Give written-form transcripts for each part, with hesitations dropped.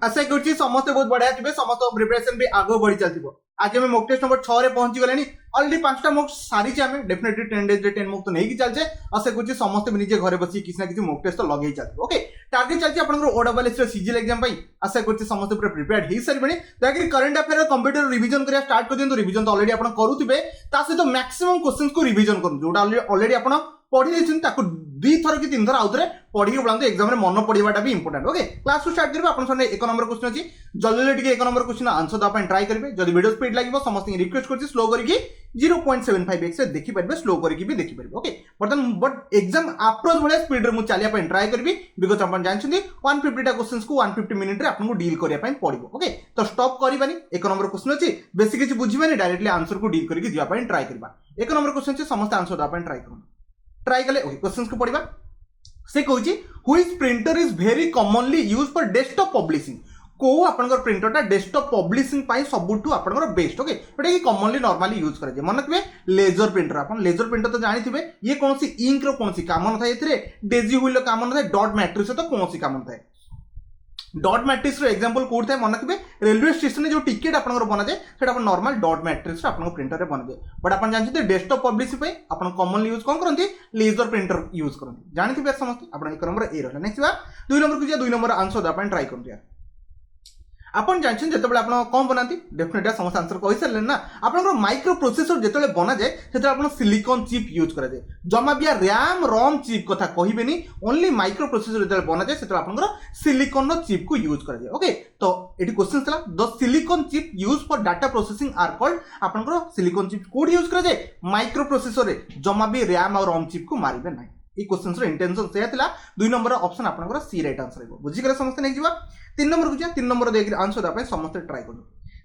आशा करुच्ची समस्त बहुत बढ़िया थे समस्त प्रिपरेशन भी आगे बढ़ी चलती आज हमें मॉक टेस्ट नंबर 6 रे पहुंची गले ऑलरेडी 5टा मॉक सारी आम डेफिनेटली 10 डेज 10 मॉक तो नहीं चलचे आशा करुच्ची समस्त निजे घरे बसी किसी ना किसी मॉक टेस्ट तो लगे चलते ओके टार्गेट चलती आपन ओडब्ल्यूएस सीजीएल एग्जाम आशा करुच्ची समस्त पूरा प्रिपेयर्ड हो सारे दयाकि करंट अफेयर कंप्यूटर रिवीजन करिया स्टार्ट कर दियंतु रिवीजन तो ऑलरेडी आपन करूथिबे ता सहित मैक्सिमम क्वेश्चंस को रिवीजन करू जोटा ऑलरेडी आपन पढ़ी देछन दुई थर कि तीन थर आउथरे पढ़ी बुलाते एग्जाम में मन पढ़ाटा भी इंपोर्टेंट ओके क्लास को स्टार्ट करेंगे आपन एक नंबर क्वेश्चन अच्छी जल्दी जल्दी एक नंबर क्वेश्चन आंसर देवाई ट्राई करेंगे जब वीडियो स्पीड लगे समस्त रिक्वेस्ट कर स्लो करके 0.75x देखिपारे स्लो करके भी देखिपारे ओके बर्तमान but exam approach Bhaya speed में चलिए ट्राई करी बिकज आप जानते 150 क्वेश्चन को 150 मिनिट आपको डील करने पड़ो ओके तो स्टॉप करवानी एक नंबर क्वेश्चन अच्छी बेस किसी बुझे डायरेक्टली आंसर को डील करके जावाई ट्राई करवा एक नंबर क्वेश्चन अच्छे समस्त आंसर देवाई ट्राई करूँ ट्राई कले ओके क्वेश्चंस को पढ़िबा से कहूची which printer is very commonly use for desktop publishing को आपनकर प्रिंटरटा डेस्कटॉप पब्लिशिंग पाई सबुठु आपनकर बेस्ट ओके एटा की कॉमनली नॉर्मली यूज करे जे मन रखबे लेजर प्रिंटर आपन लेजर प्रिंटर तो जानिथिबे ये कोनसी इंक रो कोनसी काम न थाए एथरे डेजी व्हील रो काम न थाए डॉट मैट्रिक्स तो कोनसी काम न थाए डॉट मैट्रिक्स रो एग्जांपल कोड थाए मन रखबे रेलवे स्टेशन जो टिकट आपनकर बना जाए सेटा अपन नॉर्मल डॉट मैट्रिक्स आपन प्रिंटर रे बना जाए बट अपन जानते डेस्कटॉप पब्लिशिंग पे अपन कॉमनली यूज कोन करंती लेजर प्रिंटर यूज करंती जानिथिबे समस्त अपन एक नंबर ए रहला नेक्स्ट बार दुई नंबर को जा दुई नंबर आंसर अपन ट्राई करंती आपन जानछन जतबेले आपन कौन बनाती डेफिनेटली समस्त आंसर कहि सरले ना आपन माइक्रो प्रोसेसर जतबेले बना जाए सेते आपन सिलिकॉन चिप यूज करा जाए जमा बिया रैम रोम चिप कथा कहिबेनी ओनली माइक्रो प्रोसेसर जतबेले बना जाए सेते आपन सिलिकॉन रो चिप को यूज करा जाए ओके तो एटी क्वेश्चन थला the silicon chip use for data processing are called आपन सिलिकॉन चिप कोड यूज करा जाए माइक्रो प्रोसेसर रे जमा बि रैम और रोम चिप को मारिबे नाही ई क्वेश्चन रो इंटेंशन से थिला दुई नंबर ऑप्शन आपन सी राइट आंसर हो बुझी गले समस्त नै जिवा 3 नंबर को जा 3 नंबर देख आंसर दा समस्त ट्राई करू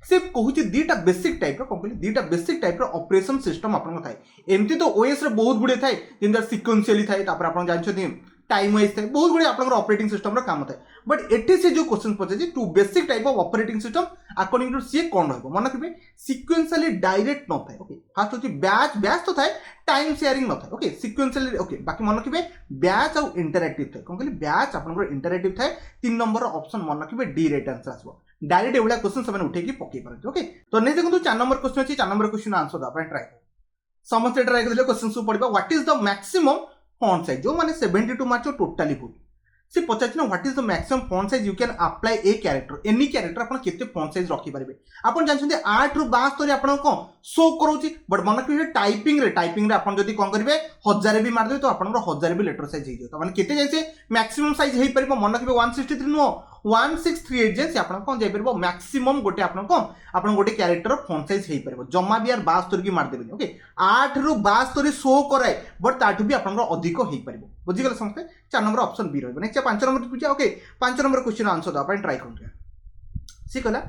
से कहूची दीटा बेसिक टाइप रो कंप्लीट दीटा बेसिक टाइप रो ऑपरेशन सिस्टम आपन थाए एमती तो ओएस रे बहुत गुडे थाए जिंदा सीक्वेंशियली थाए तापर आपन जानछथि टाइम वाइज थाए बहुत गुडे आपन ऑपरेटिंग सिस्टम रो काम थाए बट एटी से जो क्वेश्चन पछे two basic type of operating system according to सी कोन रहबो मन रखबे सीक्वेंशियली डायरेक्ट न थाए ओके फर्स्ट होची बैच बैच तो थाए टाइम शेयरिंग न थाए ओके सीक्वेंशियली ओके बाकी मन रखबे बैच और इंटरैक्टिव थाए कोन कहली बैच आपन इंटरैक्टिव थाए 3 नंबर ऑप्शन मन रखबे डी राइट आंसर आसबो डायरेक्ट एवला क्वेश्चन सब उठे की पके पारे ओके तो नै देखंतु 4 नंबर क्वेश्चन अछि 4 नंबर क्वेश्चन आंसर दा अपन ट्राई समस्त ट्राई करले क्वेश्चन सु पड़बा what is the maximum font size जो माने 72 मार्क टोटली भूल से पचार what is the maximum font size you can apply a character any character आपन केते फॉन्ट साइज रखि पारिबे आपन जानछन्ते 8 रु 72 रे आपन को शो करूची बट मन कि टाइपिंग रे आपन जदी कोन करिवे 1000 भी मार दे तो आपन 1000 भी लेटर साइज हे तो माने केते जैसे मैक्सिमम साइज हे परिबो मन कि 163 नो 1638 जैसे आपन कोन जाय परिबो मैक्सिमम गोटे आपन गोटे कैरेक्टर फॉन्ट साइज हे परिबो जम्मा भी यार 72 की मार देबे ओके 8 रु 72 शो कराए बट ताठु भी आपन अधिक हे परिबो बुझि गेल समझते 4 नंबर ऑप्शन बी रहबो नेक्स्ट 5 नंबर पूछा ओके 5 नंबर क्वेश्चन आंसर द अपन ट्राई करते सी कहला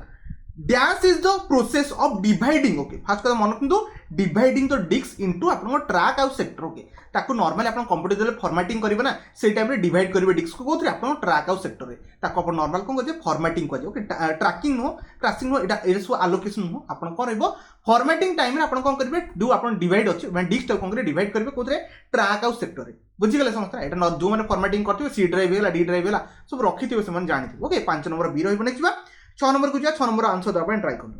dash is the process of dividing okay fast कर मन रखु डिवाइडिंग द डिस्क इनटू आपन ट्रैक आउ सेक्टर ओके ताको नॉर्मली आपन कंप्यूटर जले फॉर्मेटिंग करिवे ना से टाइम रे डिवाइड करिवे डिस्क को कोथरे आपन ट्रैक आउ सेक्टर रे ताको आपन नॉर्मल को जे फॉर्मेटिंग को जे okay tracking no crashing no एटा एसो एलोकेशन नो आपन को रहबो फॉर्मेटिंग टाइम रे आपन को करिवे डू आपन डिवाइड अछि माने डिस्क को डिवाइड करिवे कोथरे ट्रैक आउ सेक्टर रे बुझी गले समस्त एटा जो माने फॉर्मेटिंग करथिबे सी ड्राइव हेला डी ड्राइव हेला सब रखिथिबे से मन जानिथिबे ओके 5 नंबर बी रहबो नेक्स्ट बा 6 नंबर को जा 6 नंबर आंसर दबा ट्राई करू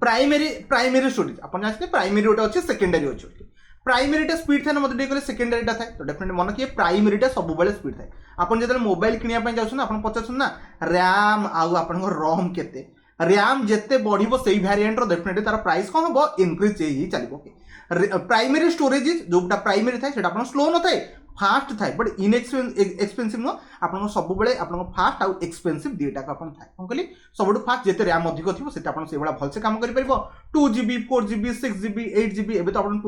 प्राइमरी स्टोरेज अपन जानते प्राइमरी गोटे अच्छे सेकेंडरी अच्छे प्राइमरीटा स्पीड थाए ना मतलब कहले सेकेंडरीटा थाए तो डेफिनेटली मन किए प्राइमरीटा सब बेले स्पीड थाए आपन जदे मोबाइल किनिया पय जाउछन आपन पचाछन ना रैम आउ आपन रोम केते रैम जेते बढ़िबो सेही वेरिएंट रो डेफिनेटली तार प्राइस कोन होबो इंक्रीज हेई चलिबो ओके प्राइमरी स्टोरेज जोटा प्राइमरी थाए सेटा आपन स्लो न थाए फास्ट थाए बट एक्सपेंसिव नो आपन सब बेले आपन फास्ट आउ एक्सपेंसिव दीटा का आपन थाए कोन कहली सबडु फास्ट जेते रैम अधिक थिबो सेटा आपन से बडा भल से काम करि परबो 2GB 4GB 6GB 8GB एबे तो आपन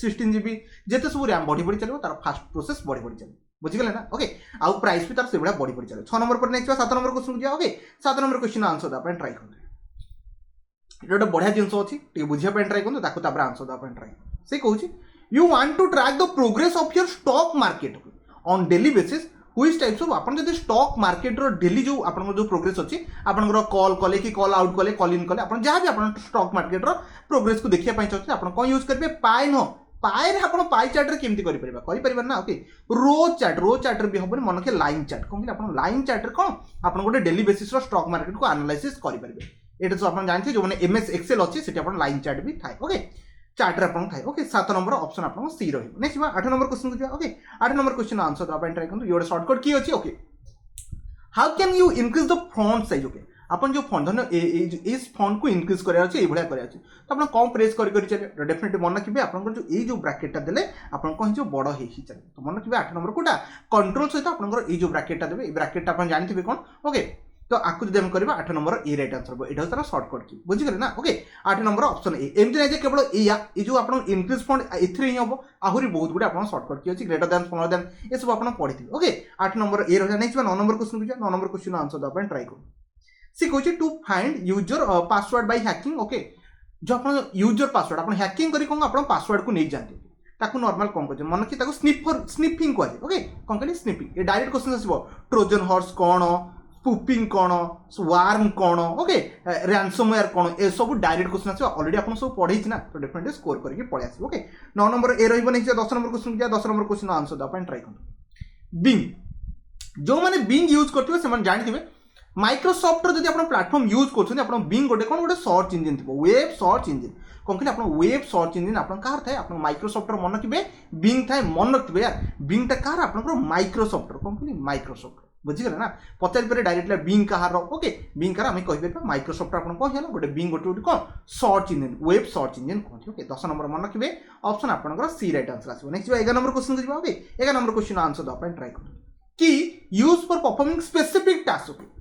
16GB जेते सब रैम बढ़ी बढ़ी चलबो तार फास्ट प्रोसेस बढ़ी बढ़ी चलबो बुझी गले ना ओके आउ प्राइस भी तार से बडा बढ़ी बढ़ी चले 6 नंबर पर नेक्स्ट 7 नंबर क्वेश्चन जा ओके 7 नंबर क्वेश्चन आंसर दा अपन ट्राई कर एटा बढ़िया जिंस अछि टी बुझिया पे ट्राई करन ताको तापर आंसर दा अपन ट्राई से कहूची you want to track the progress of your stock market on daily basis which types of अपन जदि स्टॉक मार्केट रो डेली जो अपन जो प्रोग्रेस अछि अपन कॉल कले कि कॉल आउट कले कॉल इन कले अपन जहां भी अपन स्टॉक मार्केट रो प्रोग्रेस को देखिया पय चाहते अपन कोन यूज करबे पाई नो पाए रे आपण पाई चार्ट रे केमती करि परिबा ना ओके रो चार्ट रे भी हबनी मन के लाइन चार्ट कोन कि आपण लाइन चार्ट रे कोन आपण गोटे डेली बेसिस रो स्टॉक मार्केट को एनालिसिस करि परिबे एटा तो आपण जानथि जो माने एमएस एक्सेल अछि सेठी आपण लाइन चार्ट भी थाए ओके चार्ट रे आपण थाए ओके 7 नंबर ऑप्शन आपण सी रहिबो नेक्स्ट 8 नंबर क्वेश्चन को ओके 8 नंबर क्वेश्चन आंसर दबा ट्राई करन योर शॉर्टकट की अछि okay how can you increase the font size okay अपन जो फॉन्ट धन्य इस फॉन्ट को इंक्रीज करार अच्छे ये करार अच्छे तो आप कौन प्रेस कर चलिए डेफिनेटली मन रखिए आप जो ब्राकेटा देले आप कौन जो बड़ हो चलिए तो मन रखिए 8 नंबर कोटा कंट्रोल सहित आप जो ब्राकेटा देवे ये ब्राकेटा आप जानते कौन ओके तो आपको जब हम करवा 8 नंबर ए राइट आंसर ये तार शॉर्टकट की बुझीगले ना ओके 8 नंबर ऑप्शन ए एमती नहीं केवल ये जो आप इंक्रीज फंड एथि हम आहरी बहुत गुड आप शॉर्टकट की अच्छी ग्रेटर दैन स्मॉलर दैन ये सब आप पढ़ी ओके 8 नंबर ए रहा next 9 number question 9 number question answer दबा ट्राई करूँ सी कहूँ to find user password by hacking okay जो आप यूजर पासवर्ड आप हैकिंग करी कौन आप पासवर्ड को नहीं जाते ताकू नॉर्मल कौन कर मन कि स्निफिंग कहुए ओके कौन कहली स्निफिंग ये डायरेक्ट क्वेश्चन आसो ट्रोजन हॉर्स कौन स्पूपिंग कौन वार्म कौन ओके रैंसमवेयर कौन ए सब डायरेक्ट क्वेश्चन आसो ऑलरेडी आप सब पढ़े ना तो डेफिनेटली स्कोर करके पड़े आस ओके 9 नंबर ए रही नहीं 10 नंबर क्वेश्चन क्या 10 नंबर क्वेश्चन आंसर दबा ट्राई कर बिंग जो मैंने बिंग यूज करते से जानते माइक्रोसॉफ्ट जब आप प्लाटफर्म यूज कर बिंग गोटे कौन गोटे सर्च इंजिन थी वेब सर्च इंजिन कौन कहते आप वेब सर्च इंजिन आप कह आप माइक्रोसॉफ्ट मन रखिए बिंग थाए मन रखिए यार बिंगटा कह आप माइक्रोसॉफ्ट कौन कहली माइक्रोसॉफ्ट बुझीगले ना पचारि पे डायरेक्टली बिंग कहार ओके बिंग कार आम कह माइक्रोसॉफ्ट आप कौन गोटे बिंग गोटे कौन search engine web search engine कहते ओके 10 नंबर मन रखिए ऑप्शन आप सी राइट आंसर आसो नेक्स्ट 11 नंबर क्वेश्चन को ओके 11 नंबर क्वेश्चन आंसर दबा ट्राई कर कि use for performing specific task okay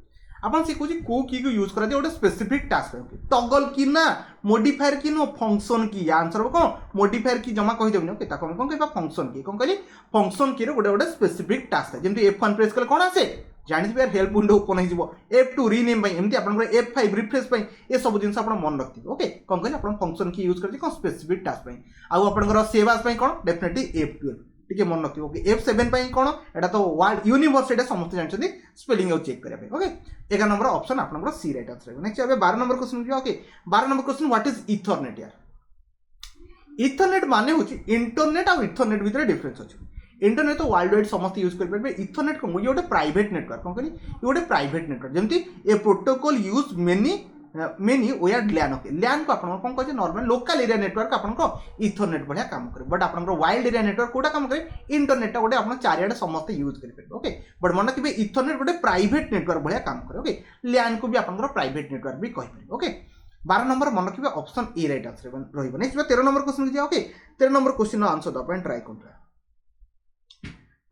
अपन से कहूँ को की को यूज करा गोटे स्पेसिफिक टास्क टगल की ना मॉडिफायर की नो फंक्शन की आंसर कौन मॉडिफायर की जमा कहीदेवनी ओके ताको कौन कहबा फंक्शन की कौन कहली फंक्शन की गोटे गोटे स्पेसिफिक टास्क है जमी F1 प्रेस कले कौन आसे जानते यार हेल्प विंडो ओपन हो F2 रीनेम एमती आप F5 रिफ्रेश ये सब जिन मन रखिए ओके कौन कहली आप फंक्शन की यूज करते कौन स्पेसिफिक टास्क आउ सेव आस कौन डेफिनेटली F12 टिके मन रखिए ओके F7 कौन एटा तो वर्ल्ड यूनिवर्स एटा समस्त जानते स्पेलिंग चेक करने ओके 11 नंबर ऑप्शन आप C right answer next 12 number question okay 12 number question what is ethernet यार इथरनेट माने होची इंटरनेट और इथरनेट भीतर डिफरेंस अछि इंटरनेट तो वर्ल्ड वाइड समस्त यूज कर पारे इथरनेट को ये गोटे प्राइवेट नेटवर्क कौन कहली ये गोटे प्राइवेट नेटवर्क जमती a protocol use many where LAN okay LAN को आपन कौन कहे नॉर्मल लोकल एरिया नेटवर्क आपन को इथरनेट बढ़िया काम करे बट आपन वाइल्ड एरिया नेटवर्क कोटा काम करे इंटरनेट गोटे आपन चारियाडे समस्त यूज कर ओके बट मन कि इथरनेट गोटे प्राइवेट नेटवर्क बढ़िया काम करे ओके लैन को भी आपन प्राइवेट नेटवर्क भी कहि पारे ओके 12 नंबर मन रखिए ऑप्शन ए राइट आंसर रहिबो नेक्स्ट 13 नंबर क्वेश्चन जे ओके 13 नंबर क्वेश्चन आंसर द अपन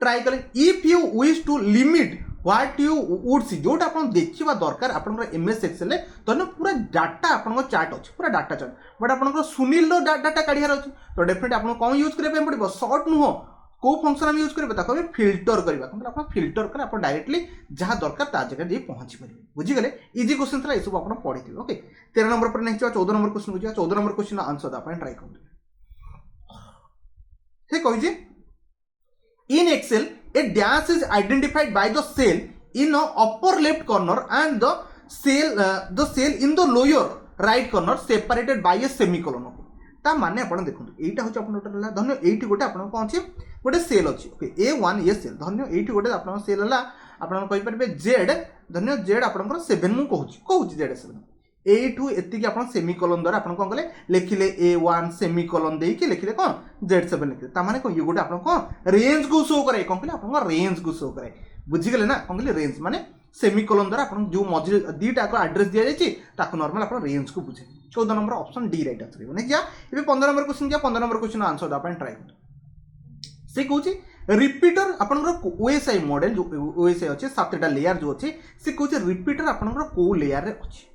ट्राई करें if you wish to limit what you would see जोटा आपन देखिबा दरकार आपन एमएस एक्सेल धन्य पूरा डाटा आपन चार्ट अछि पूरा डाटा चार्ट बट आपन सुनील रो डाटा काढियार अछि तो डेफिनेटली आपन कोन यूज करे पड़िबो शॉर्ट नुहो को फंक्शन हम यूज करबे ताको फिल्टर करबा मतलब आपन फिल्टर करे आपन डायरेक्टली जहां दरकार ता जगह दे पहुंची परिबे बुझी गले इजी क्वेश्चन थला ए सब आपन पढिथिबे ओके 13 नंबर पर नेक्स्ट 14 नंबर क्वेश्चन बुझिया 14 नंबर क्वेश्चन आंसर दा आपन ट्राई करू हे कहि जे in Excel a dash is identified by the cell in the upper left corner and the cell in the lower right corner separated by a semicolon ता माने आपण देखंतु एटा होछ आपण टोटल धन्य एठी गोटे आपण कोन अछि गोटे सेल अछि ओके A1 ये सेल धन्य एठी गोटे आपण सेल हला आपण कहि परबे Z धन्य Z आपण 7 मु कहूची Z7 एठू एति कि आपण सेमिकोलन द्वारा आपण कोन कले लिखिले A1 सेमिकोलन देई कि लिखिले कोन Z7 लिखिले ता माने कोन ये गोटे आपण कोन रेंज को शो करे कोन कले आपण रेंज को शो करे बुझी गेले ना कोन कले रेंज माने सेमिकोलन द्वारा आपण जो मझे दीटा को एड्रेस दिया जायछि ताको नॉर्मल आपण रेंज को बुझे 14 number option D right answer ने क्या ए 15 नंबर क्वेश्चन क्या 15 नंबर क्वेश्चन आंसर दा आपण ट्राई कर से कहूची रिपीटर आपनकर ओएसआई मॉडल जो ओएसआई अछि सातटा लेयर जो अछि से कहूची रिपीटर आपनकर को लेयर रे अछि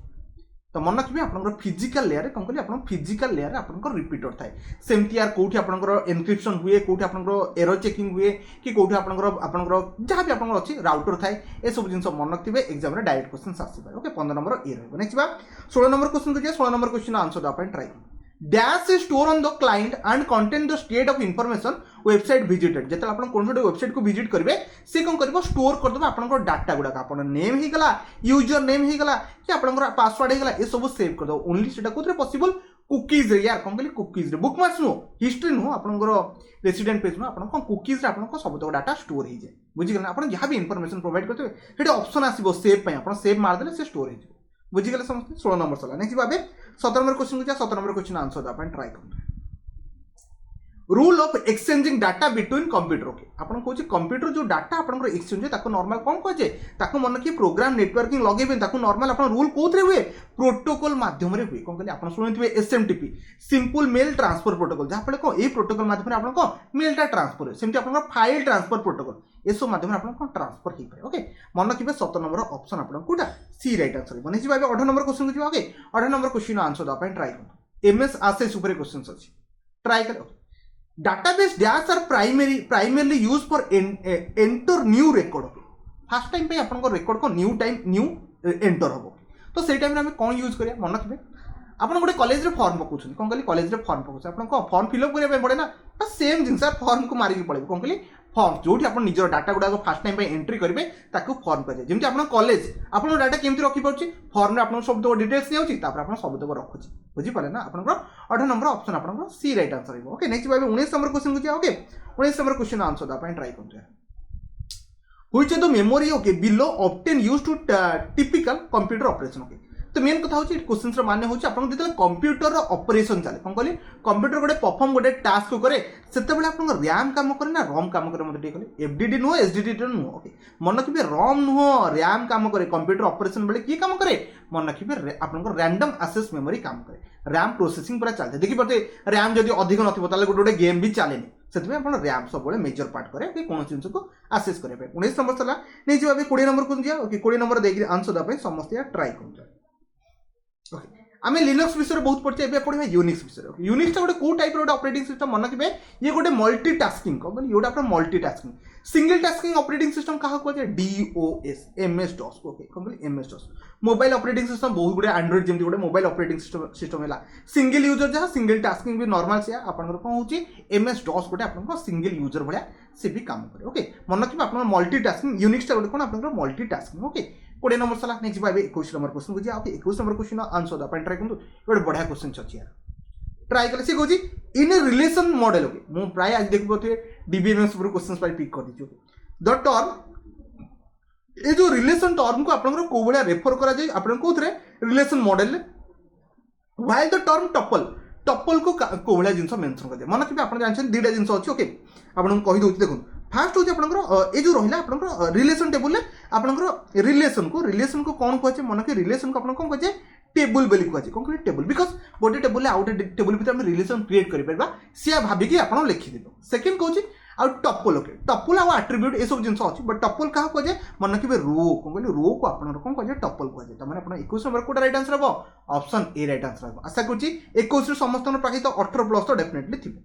तो मन रखिए आपनकर फिजिकल लेयर कौन कहली आपन फिजिकल लेयर आपनकर रिपीटर थाए सेमती यार कोठी आपनकर एनक्रिप्शन हुए कोठी आपनकर एरर चेकिंग हुए कि कोठी आपनकर जहां भी आपनकर अछि राउटर थाए ए सब जिंस मन रखिए एग्जाम रे डायरेक्ट क्वेश्चन आसी पारे ओके 15 नंबर ए रहबो नेक्स्ट बा 16 नंबर क्वेश्चन को 16 नंबर क्वेश्चन आंसर द अपन try dash is store on the client and contain the state of information website visited जते आपण कोन छोटे वेबसाइट को विजिट करबे से कोन करबो स्टोर कर देबो आपन डाटा गुडा आपन नेम ही गला यूजर नेम ही गला कि आपन पासवर्ड ही गला ए सब सेव कर दो ओनली सेटा कोथरे पॉसिबल कुकीज रे यार कौन कहली कुकीज रे बुक मार्क्स नुह हिस्ट्री नुह आपंकर रेसिडेंट पेज नुह आप कुकीज आप सब डाटा स्टोर हो जाए बुझीगले आप जहाँ भी इनफॉरमेशन प्रोवाइड करते ऑप्शन आसो सेव आप सेव मारदे से स्टोर हो बुझीगले समस्त 16 नंबर सर नेक्स्ट भाव 17 नंबर क्वेश्चन को 17 नंबर क्वेश्चन आंसर देवाई ट्राए कर rule of exchanging data between computer okay आपन कहूँ कंप्यूटर जो डाटा आपन एक्सचेंज है नॉर्मल कौन कहे मन किए प्रोग्राम नेटवर्किंग लगे नॉर्मल आप रूल कौन हुए प्रोटोकॉल माध्यम हुए कौन कहते आप शुणुवे SMTP simple mail transfer protocol जहाँ फल कौन ये प्रोटोकॉल माध्यम आप कौन मेलटा ट्रांसफर हुए सेमती आप फाइल ट्रांसफर प्रोटोकॉल ये सब माध्यम आप कौन ट्रांसफर हो पाए ओके मन रखिए 17 नंबर ऑप्शन आप कौटा सी राइट आंसर नेक्स्ट भाई 18 नंबर क्वेश्चन को ओके 18 नंबर क्वेश्चन आंसर देवाई ट्राए कर एमएस आसेस उपर क्वेश्चन अच्छी ट्राए कर database dash are primarily used for enter new record first time पे आपन रेकर्ड को न्यू टाइम न्यू एंटर हम तो से टाइम आम कौन यूज करिया मन रखिए आपन गोटे कॉलेज रे फॉर्म पकाउछन कौन कहली कॉलेज रे फॉर्म पकाउछ आपन को फॉर्म फिलअप करिया पड़े ना सेम जिनस फॉर्म को मारिक पड़े कौन कहली फॉर्म जो आपन निजर डाटा गुडा फर्स्ट टाइम पे एंट्री करेंगे ताकू फॉर्म करेंगे जमी आप कॉलेज आपन डाटा केमती रखिपारे फॉर्म में आप सब डिटेल्स नहीं आप सब रखुच्छी बुझीपारे ना आप 18 नंबर ऑप्शन आप सी राइट आंसर हो ओके नेक्स्ट भाई 19 नंबर क्वेश्चन को ओके 19 नंबर क्वेश्चन आंसर देवाई ट्राए करते which is the memory okay below obtain used to typical computer operation okay तो मेन कथा होची क्वेश्चन रो माने होची आपन जेतले कंप्यूटर रो ऑपरेशन चले कोन कहली कंप्यूटर गोटे परफॉर्म गोटे टास्क करे सेते बेले आपन रैम काम करे ना रोम काम करे मते कहले FDD no SDD no okay मन रखिबे रोम नो रैम काम करे कंप्यूटर ऑपरेशन बेले की काम करे मन रखिबे आपन रैंडम एक्सेस मेमोरी काम करे रैम प्रोसेसिंग पूरा चलते देखि पड़ते रैम जदि अधिक नथिबो ताले गोटे गोटे गेम भी चलेनी से आप रैम सब मेजर पार्ट करे कौन जिन को आसेस करेंगे 19 नंबर चला नहीं जी 20 नंबर को दिया ओके 20 नंबर देखिए आंसर देवाई समस्त ट्राए कर ओके आम लिनक्स विषय बहुत पढ़े ए पढ़ा यूनिक्स विषय यूनिक्स गोटे कौ टाइप ऑपरेटिंग सिस्टम मन रखिए ये गोटे मल्टीटास्किंग कौन ये आप multitasking single tasking operating system क्या कहते DOS MS DOS ओके कौन कहते MS DOS mobile operating system बहुत गुड़े एंड्रॉइड जमी गोटे मोबाइल ऑपरेटिंग सिस्टम है सिंगल यूजर जहाँ सिंगल टास्किंग भी नॉर्मल से आपन कौन हो MS DOS गोटे आप सिंगल यूजर भाया सी भी काम करे ओके मन रखिए आप मल्टीटास्किंग यूनिक्स गोटे कौन आप मल्टीटास्किंग ओके 20 नंबर सला नेक्स्ट भाई 21 नंबर क्वेश्चन को जी ओके 21 नंबर क्वेश्चन आंसर दे ट्राए करंतु गोटे बढ़िया क्वेश्चन अछि यार ट्राई कले से कहूँ इन ए रिलेशन मॉडल ओके मु प्राय आज देख पाथे डीबीएमएस पर क्वेश्चंस पर पिक कर दीजिए द टर्म ए जो रिलेशन टर्म को आपन को बळिया रेफर करा जाय आपन कोथरे relation model while the term tuple tuple को बळिया जिंस मेंशन कर दे मन कि आपन जानछन दुटा जिंस अछि ओके आपन कहि दोछि देखो फास्ट होची आपन ए जो रहिला आपन रिलेशन टेबल रिलेशन को कौन कहे मन के रिलेशन को आपन कौन कहे टेबल बोली कहे कौन कहे टेबल बिकज गोटे टेबल आउ टेबल भीतर हम रिलेशन क्रिएट कर पारबा सी भाविकी आपन लिखिदेव सेकेंड कहूँ आउ टपल ओके टपल आउ आट्रिब्यूट ये सब जिन अच्छी बट टपल क्या कहे मन रखिए रो कौन कहले रो को आप कौन कहे टपल कहे तमें आप 21 नंबर कोटा राइट आंसर हम ऑप्शन ए राइट आंसर हम आशा करुँच 21 समस्त पाखे तो 18 प्लस तो डेफिनेटली थी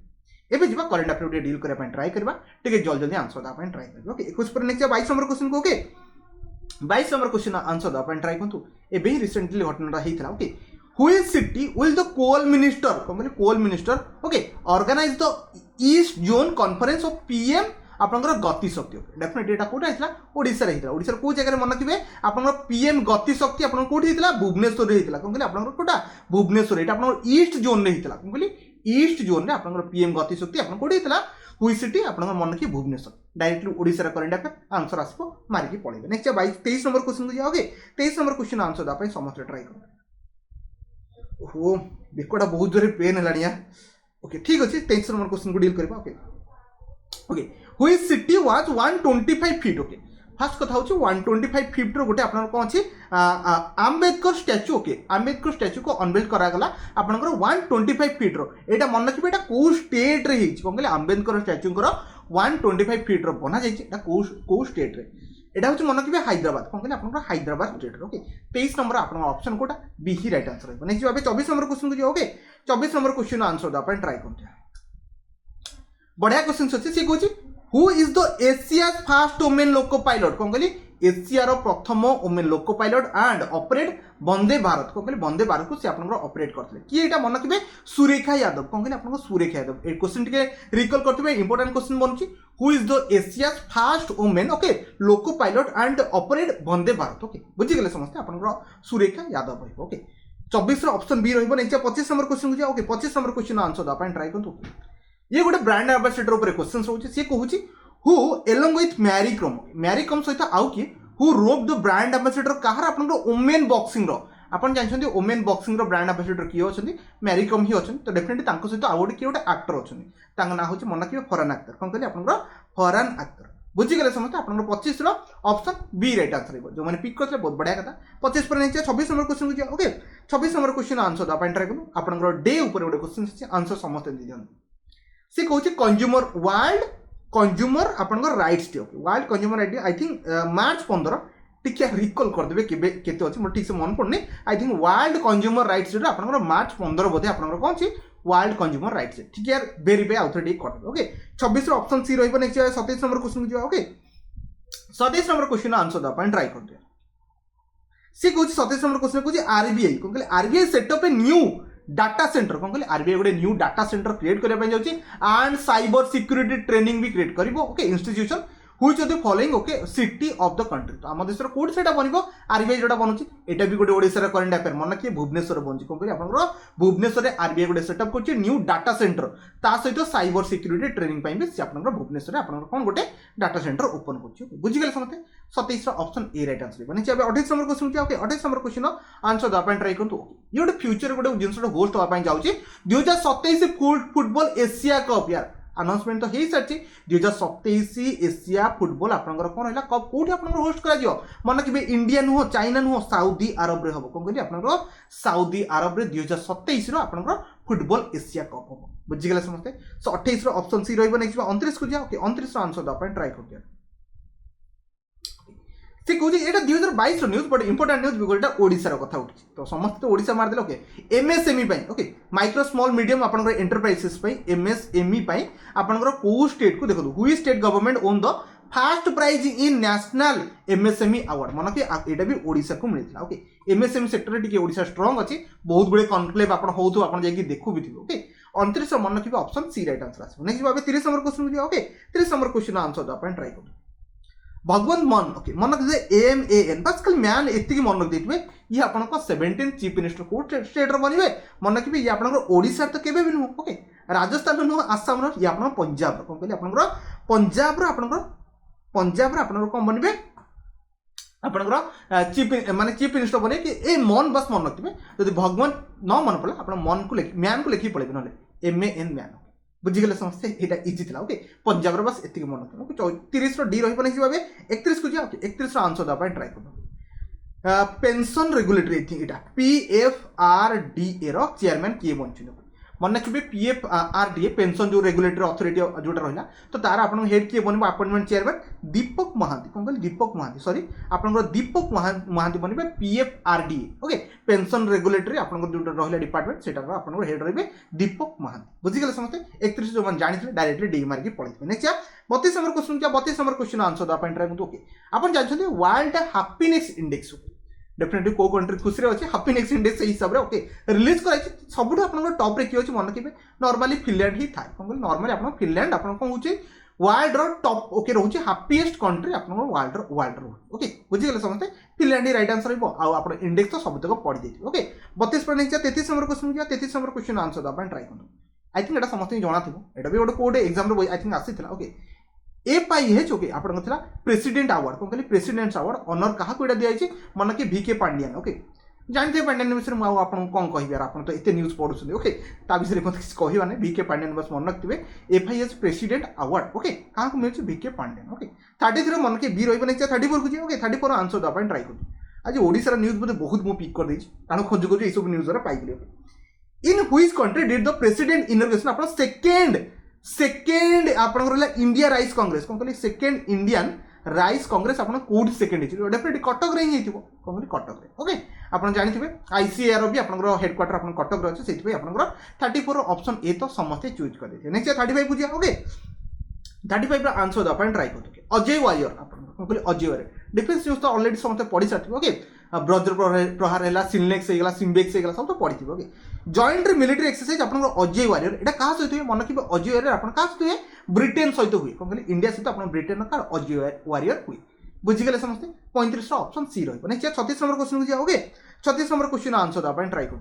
एबे जीवा करंट अफेयर डील करबा ट्राई करबा टिके जल्दी जल्दी आंसर दा ट्राई करबा ओके 21 पर नेक्स्ट 22 नंबर क्वेश्चन को ओके 22 नंबर क्वेश्चन आंसर दा ट्राई करंतु एबे रिसेंटली घटनाटा हेइथला okay which city will the coal minister come coal minister okay organise the east zone conference of PM आपनकर गति शक्ति डेफिनेटली एटा कोटा हितला ओडिसा रे हितला ओडिसा को जगह रे मन रखिबे आपनकर पीएम गति शक्ति आपन कोठी हितला भुवनेश्वर रे हितला कोन कहले आपनकर कोटा भुवनेश्वर एटा आपनकर ईस्ट जोन रे हितला कोन कहले ईस्ट जोन रे आपनकर पीएम गति शक्ति आपन कोठी हितला हुई सिटी आपनकर मन रखि भुवनेश्वर डायरेक्टली ओडिसा रे करंट अफेयर आंसर आसबो मारि के पळेबे नेक्स्ट 23 नंबर क्वेश्चन को जाओगे 23 नंबर क्वेश्चन आंसर दा पई समस्त ट्राई करो हो बेकोडा बहुत जोरे पेन हलानिया ओके ठीक अछि 23 नंबर क्वेश्चन को डील करबा okay okay which city was 125 feet okay fast कथा होची 125 फीट रो गोटे आपन कोन अछि Ambedkar statue okay Ambedkar statue को अनवेल करा गला आपनकर 125 फीट रो एटा मन रखिबे एटा को स्टेट रे हिच कोन कहले आंबेडकर स्टैच्यू को 125 फीट रो बना जाई एटा को स्टेट रे एटा होची मन रखिबे हैदराबाद कोन कहले आपनकर हैदराबाद स्टेट रो ओके 23 नंबर आपन ऑप्शन कोटा बी ही राइट आंसर है नेक्स्ट भाबे 24 नंबर क्वेश्चन को जो ओके 24 नंबर क्वेश्चन आंसर दा अपन ट्राई करते बढ़िया क्वेश्चन अछि से कहूची who is the Asia's first women loco pilot कौन कहली एशियार प्रथम women loco pilot and operate Vande Bharat कौन कहली वंदे भारत को से आपन ऑपरेट करते कि एटा मन रखिबे सुरेखा यादव कौन कहली आपन सुरेखा यादव ए क्वेश्चन टिके रिकॉल करथिबे इंपोर्टेंट क्वेश्चन बनछि who is the Asia's first women okay loco pilot and operate Vande Bharat okay बुझि गेले समस्त आपन Surekha Yadav okay 24 option B रहिबो नेक्स्ट 25 नंबर क्वेश्चन को ओके 25 नंबर क्वेश्चन आंसर दा पाइन ट्राई करतो ये गोटे ब्रांड एम्बेसडर ऊपर क्वेश्चन रहउची से कहूची who along with Mary Kom सहित आउ कि who rope the brand ambassador कहार आपन वुमेन बॉक्सिंग रो आपन जानछन्ती वुमेन बॉक्सिंग रो ब्रांड एम्बेसडर किए अछन्ती मैरी कम ही अछन्ती तो डेफिनेटली तांको सहित आउ गोटे एक्टर अछन्ती तांको ना होची मन कि फॉरेन एक्टर कोन कहली आपन फॉरेन एक्टर बुझी गले समस्त आपन 25 रो ऑप्शन बी राइट आंसर हो जो माने पिक करले बहुत बढ़िया कथा 25 पर नेक्स्ट 26 नंबर क्वेश्चन को ओके 26 नंबर क्वेश्चन आंसर दा पाइन ट्राई करू आपन डे ऊपर गोटे क्वेश्चन अछि आंसर समस्त दि जन से कहूची कंज्यूमर वाइल्ड कंज्यूमर आपन rights day okay wild consumer right I think March 15 टिके रिकॉल कर देबे केबे केते अछि मोर ठीक से मन पड़ने I think wild consumer rights day आपन मार्च 15 बोधे आपन कोन छी वाइल्ड कंज्यूमर राइट्स डे ठीक है वेरीफाई आउथोरिटी कर ओके 26 रो ऑप्शन सी रहिबो नेक्स्ट 27 नंबर क्वेश्चन को ओके 27 नंबर क्वेश्चन आंसर दा पाइन ट्राई कर दे से कहूची 27 नंबर क्वेश्चन कहूची आरबीआई कोन कहले RBI set up a new data centre कोन कहले आरबीआई गोटे न्यू डाटा सेंटर क्रिएट करिया पय जाउची एंड साइबर सिक्योरिटी ट्रेनिंग भी क्रिएट करिवो okay institution which of the following okay city of the country तो आम देश कोड सेटा बनिबो आरबीआई जोटा बनुची एटा भी गोटे ओडिसा रे करंट अफेयर मन कि भुवनेश्वर बनची कोन कहले आपन भुवनेश्वर रे आरबीआई गोटे सेटअप करची न्यू डाटा सेंटर ता सहित साइबर सिक्योरिटी ट्रेनिंग पय भी से आपन भुवनेश्वर रे आपन कोन गोटे डाटा सेंटर ओपन करची बुझी गेल समते 27 रो ऑप्शन ए राइट आंसर बने अब 28 number question okay 28 number question answer दा पाइन ट्राई करतो ये गोटे फ्यूचर गोटे जिंस होस्ट होवा पय जाउची 2027 फुटबॉल एशिया कप यार अनाउंसमेंट तो हो सारी 2027 एशिया फुटबॉल आपंकर कौन रहा कप कौटी आप होस्ट कर मन कि इंडिया नुह चाइना नुह साउदी आरब रे हम कौन कहली आप साउदी आरब रे 2027 आपंकर फुटबॉल एशिया कप हम बुझीगले समस्ते सो 28 ऑप्शन सी रही नेक्स्ट 29 को जा ओके 29 आंसर दे ट्राई कर दिया से कहूँ ये 2022 न्यूज बट इंपोर्टाट न्यूज गोटा ओडिशार कथा उठी तो समस्त तो ओडिशा मारदेले okay MSME okay micro small medium आपन एंटरप्राइजेस एमएसएमई आपन को स्टेट को देखो हुई state government on the first prize in national MSME award मन कि यहाँ भी ओडिशा को मिलता ओके एमएसएमई सेक्टर टी ओडिशा स्ट्रांग अच्छी बहुत गुड़े कनक्लेव आप देखु भी थे ओके 29 मन कि ऑप्शन सी राइट आंसर आसो नेक्स्ट भाव 30 number question okay 30 number question answer आप ट्राई करूँ भगवंत मन ओके मन AMAN बस खाली मैन एति मन रख देते ये आप 17 चीफ मिनिस्टर कोड स्टेट बनवे मन कि ये आप ओडिशा तो केबे भी नुह ओके राजस्थान नुह आसाम ये आप पंजाब कौन कहले आप पंजाब कौन बनवे आपंकर चीफ माने चीफ मिनिस्टर बने कि ए मन बस मन रखिए जब भगवंत न मन पड़ा आप मन को मैन को लिखी पड़े ना MAN मैन बुझीगले समस्या यहाँ इजी था ओके पंजाब बस एति मन रखिए 30 डी रही 31 को जा 31 आंसर देवाई ट्राई कर पेंशन रेगुलेटरी यहाँ PFRDA रो चेयरमैन किए बन मन रखिए PFRDA पेंशन जो रेगुलेटरी अथॉरिटी जोटा रहा तो तार आप हेड किए बन अपॉइंटमेंट चेयरमैन दीपक महांती कौन कहले दीपक महांती सॉरी आपंकर दीपक महांती बनबे PFRDA ओके पेंशन रेगुलेटरी आपंकर जो रहा डिपार्टमेंट से हेड रही दीपक महांती बुझीगले समस्ते 31 जो मैंने जानी डायरेक्टली डी मार्क पड़े next 32 number question 32 number question answer देवाई ट्राई करते ओके आप जानते वर्ल्ड हैप्पीनेस इंडेक्स डेफिनेटली को कंट्री खुशी अच्छे हैप्पीनेस इंडेक्स हिसाब से ओके रिलीज कर सब टॉप रे किए मन कि नॉर्मली फिनलैंड ही था कौन नॉर्मली आप फिनलैंड आप कौन हो वर्ल्ड टॉप ओके रोचे हैप्पीएस्ट कंट्री आप वर्ल्ड ओके बुझीगले समझते फिनलैंड ही राइट आंसर आप इंडेक्स तो सब तक पढ़ी जाइए ओके 32 पर नहीं 33 number question 33 number question answer देवाई ट्राई कर आई थिंक यहाँ समस्त जना थी यहाँ भी गोटे कोड एग्जाम आई थिंक आसी ओके FIH ओके आप प्रेसिडेंट अवार्ड कौन कहली प्रेसिडेंट्स अवार्ड ऑनर क्या दिखाई मन कि VK पांड्यान ओके जानते पांड्यान विषय में आप कौन कह आप तो इतने न्यूज पढ़ुं ओके ता विषय मत किसी कहवाने VK पांड्यान बस मन रखिए FIH प्रेसिडेंट अवार्ड ओके क्या मिले VK पांड्यान ओके 33 मन के बी रही 34 को जी ओके 34 आंसर देवाई ट्राई कर आज ओडिशार न्यूज बोलते बहुत मुझे पिक कर कारण खोजु खोजु ये न्यूज पाइली in which country did the president inauguration आप सेकेंड आप इंडिया राइस कांग्रेस कौन कहली सेकेंड इंडियन राइस कांग्रेस आप कौट सेकेंड डेफिनेटली कटक रे ही कौन कहली कटक रे ओके आप जानते ICAR भी आप हेडक्वार्टर आप कटक अच्छे से आप 34 ऑप्शन ए तो समस्ते चूज कर देते नेक्स्ट 35 बुझिया ओके 35 आंसर देवाई ट्राई करते अजय वारियर आप कहली अजय वारियर डिफेन्स न्यूज तो ऑलरेडी समस्त पढ़ी सारी ओके ब्रज प्रहार है सिनलेक्स होगा सिम्बेक्स होगा सब तो पढ़ी ओके जॉइंट मिलिटरी एक्सरसाइज आप अजय वारियर यहाँ क्या सहित हुए मन कि अजय वारियर आप सहित ब्रिटेन सहित हुए कौन कहली इंडिया सहित आप ब्रिटेन का अजय वारियर हुए बुझीगले समस्ते 35 ऑप्शन सी रही नेक्स्ट 36 नंबर क्वेश्चन को ओके 36 नंबर क्वेश्चन आंसर दवा ट्राई कर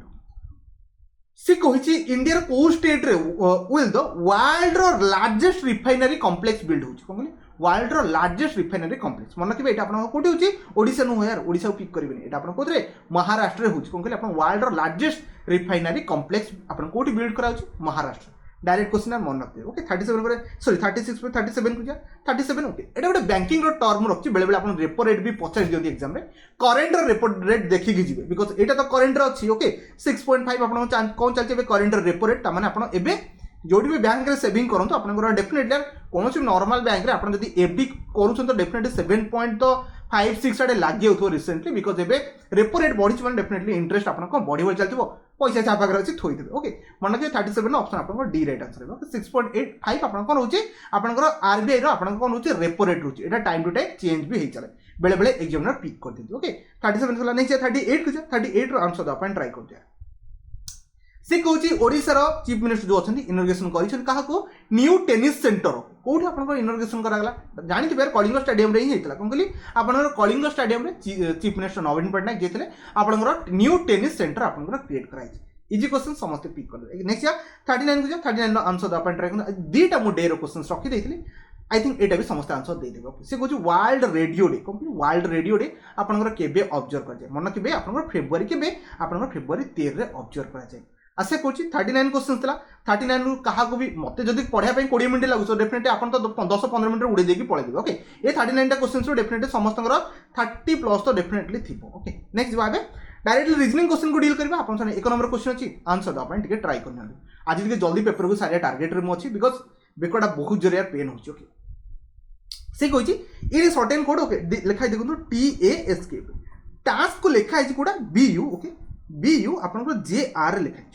सी कही इंडिया को स्टेट रे विल द वर्ल्ड रो लार्जेस्ट रिफाइनरी कॉम्प्लेक्स बिल्ड होची कोन वर्ल्ड रो लार्जेस्ट रिफाइनरी कॉम्प्लेक्स मन रखिबे एटा आपन कोठी होची ओडिसा नु यार ओडिसा पिक करबे एटा आपन कोथरे महाराष्ट्र रे होची कोन कहले आपन वर्ल्ड रो लार्जेस्ट रिफाइनरी कॉम्प्लेक्स आपन कोठी बिल्ड करा होची महाराष्ट्र डायरेक्ट क्वेश्चन आ मन रखिबे ओके 37 पर सॉरी 36 पर 37 को जा 37 ओके एटा गोटे बैंकिंग रो टर्म रखची बेले बेले आपन रेपो रेट भी पचार दियो एग्जाम रे करेंट रेपो रेट देखि कि जिवे बिकॉज़ एटा तो करेंट रो अछि ओके 6.5 आपन कोन चलचे बे करेंट रेपो रेट ता माने आपन एबे जोटी भी बैंक रे सेविंग करंतु आपन डेफिनेटली कौन सी नॉर्मल बैंक रे आपन जदी एफडी करूछन तो डेफिनेटली 7.56 आडे लाग जाउथो रिसेंटली बिकॉज़ एबे रेपो रेट बढ़ी माने डेफिनेटली इंटरेस्ट आपन को बढ़ी बढ़ी चलथिबो पैसा छापा कर अछि थोई देबे ओके मन के 37 ऑप्शन आपन को डी राइट आंसर है 6.85 आपन को रहउची आपन को आरबीआई रो आपन को रहउची repo rate रहउची Etah time to time change भी हे चले बेले बेले एग्जामिनर पिक कर देती ओके 37 सला नहीं 38 को 38 रो आंसर अपन ट्राई कर दिया से कहूँ ओडिशार चीफ मिनिस्टर जो अच्छा इनोग्रेसन कर न्यू टेनिस सेंटर कौटी आप इनोग्रेसन कराला जानते कलिंग स्टाडियम रे ही होता कौन कहली आप कलिंग स्टाडियम रे चीफ मिनिस्टर नवीन पट्टनायक जे आप न्यू टेनिस सेंटर आप क्रिएट कराई इजी क्वेश्चन समस्त पिक कर नेक्स्ट 39 को 39 आंसर आप ट्राई कर दीटा मु डे क्वेश्चन रखी आई थिंक एटा भी समस्त आंसर दे देबो से कहूँ वर्ल्ड रेडियो डे कौन वर्ल्ड रेडियो डे आपन केबे ऑब्जर्व कर जाए मन केबे आपन फेब्रुआरी केबे आपन फेब्रुआरी 13 रे ऑब्जर्व करा जाए आशा करुँच 39 क्वेश्चन था 39 रु क्या भी मत जब पढ़ाई 20 मिनट लगुच डेफिनेटली आप तो 10-15 मिनट उड़े देकी पलैबे ओके ये 39 क्वेश्चन डेफिनेटली समस्त 30+ तो डेफिनेटली थी ओके नेक्स्ट भाव डायरेक्टली रीजनिंग क्वेश्चन को डील करबा आपन एक नंबर क्वेश्चन अच्छी आंसर दवा टिके ट्राई करना आज टिके जल्दी पेपर को सारे टार्गेट रे मुझे बिकज बेकटा बहुत जोर पेन हो ओके से कही ये सर्टेन कोड ओके लिखाई देखो TASK टास्क को लिखाई कोड़ा BU ओके BU आपन JR लिखाई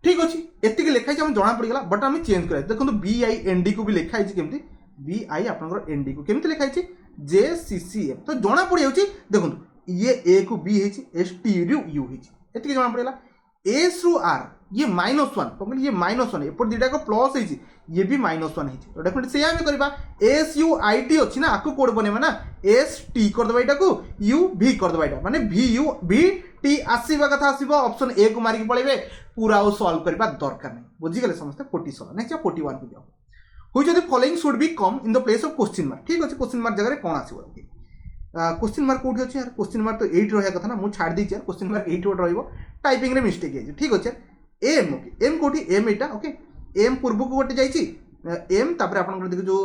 ठीक अच्छे एति लिखाई आम जना पड़गला बट आम चेंज कर देखो BIND को भी लिखाई केमती BI आपन ND को केमती लिखाई JCCF तो जना पड़ जाऊँगी देखो ये A को B है ST रु U है जना पड़गला S रु R ये -1 कौन ये -1 एपट दुटा को प्लस है ये भी -1 है तो डेफिनेटली से आम करवा SUIT अच्छी ना आपको कोड बनेबा ना ST करदे यहाँ को UV करदे यहाँ माने VT आसवा कथा आसो ऑप्शन A को मारिक पड़े पूरा सॉल्व करवा दरकार नहीं बुझीगले समस्त 40 नेक्स्ट 41 को जाओ हुई जब following should be come in the place of question mark ठीक अच्छे क्वेश्चन मार्क जगह कौन आसो क्वेश्चन मार्क कौटी अच्छे यार क्वेश्चन मार्क तो 8 रहा कथा ना मुझे छाड़ दी यार क्वेश्चन मार्क 8 वर्ड रही टाइपिंग रे मिस्टेक है ठीक अच्छे एम ओके एम कौटी एम एटा ओके एम पूर्व को गोटे जाइए एम तापर आपन देखो जो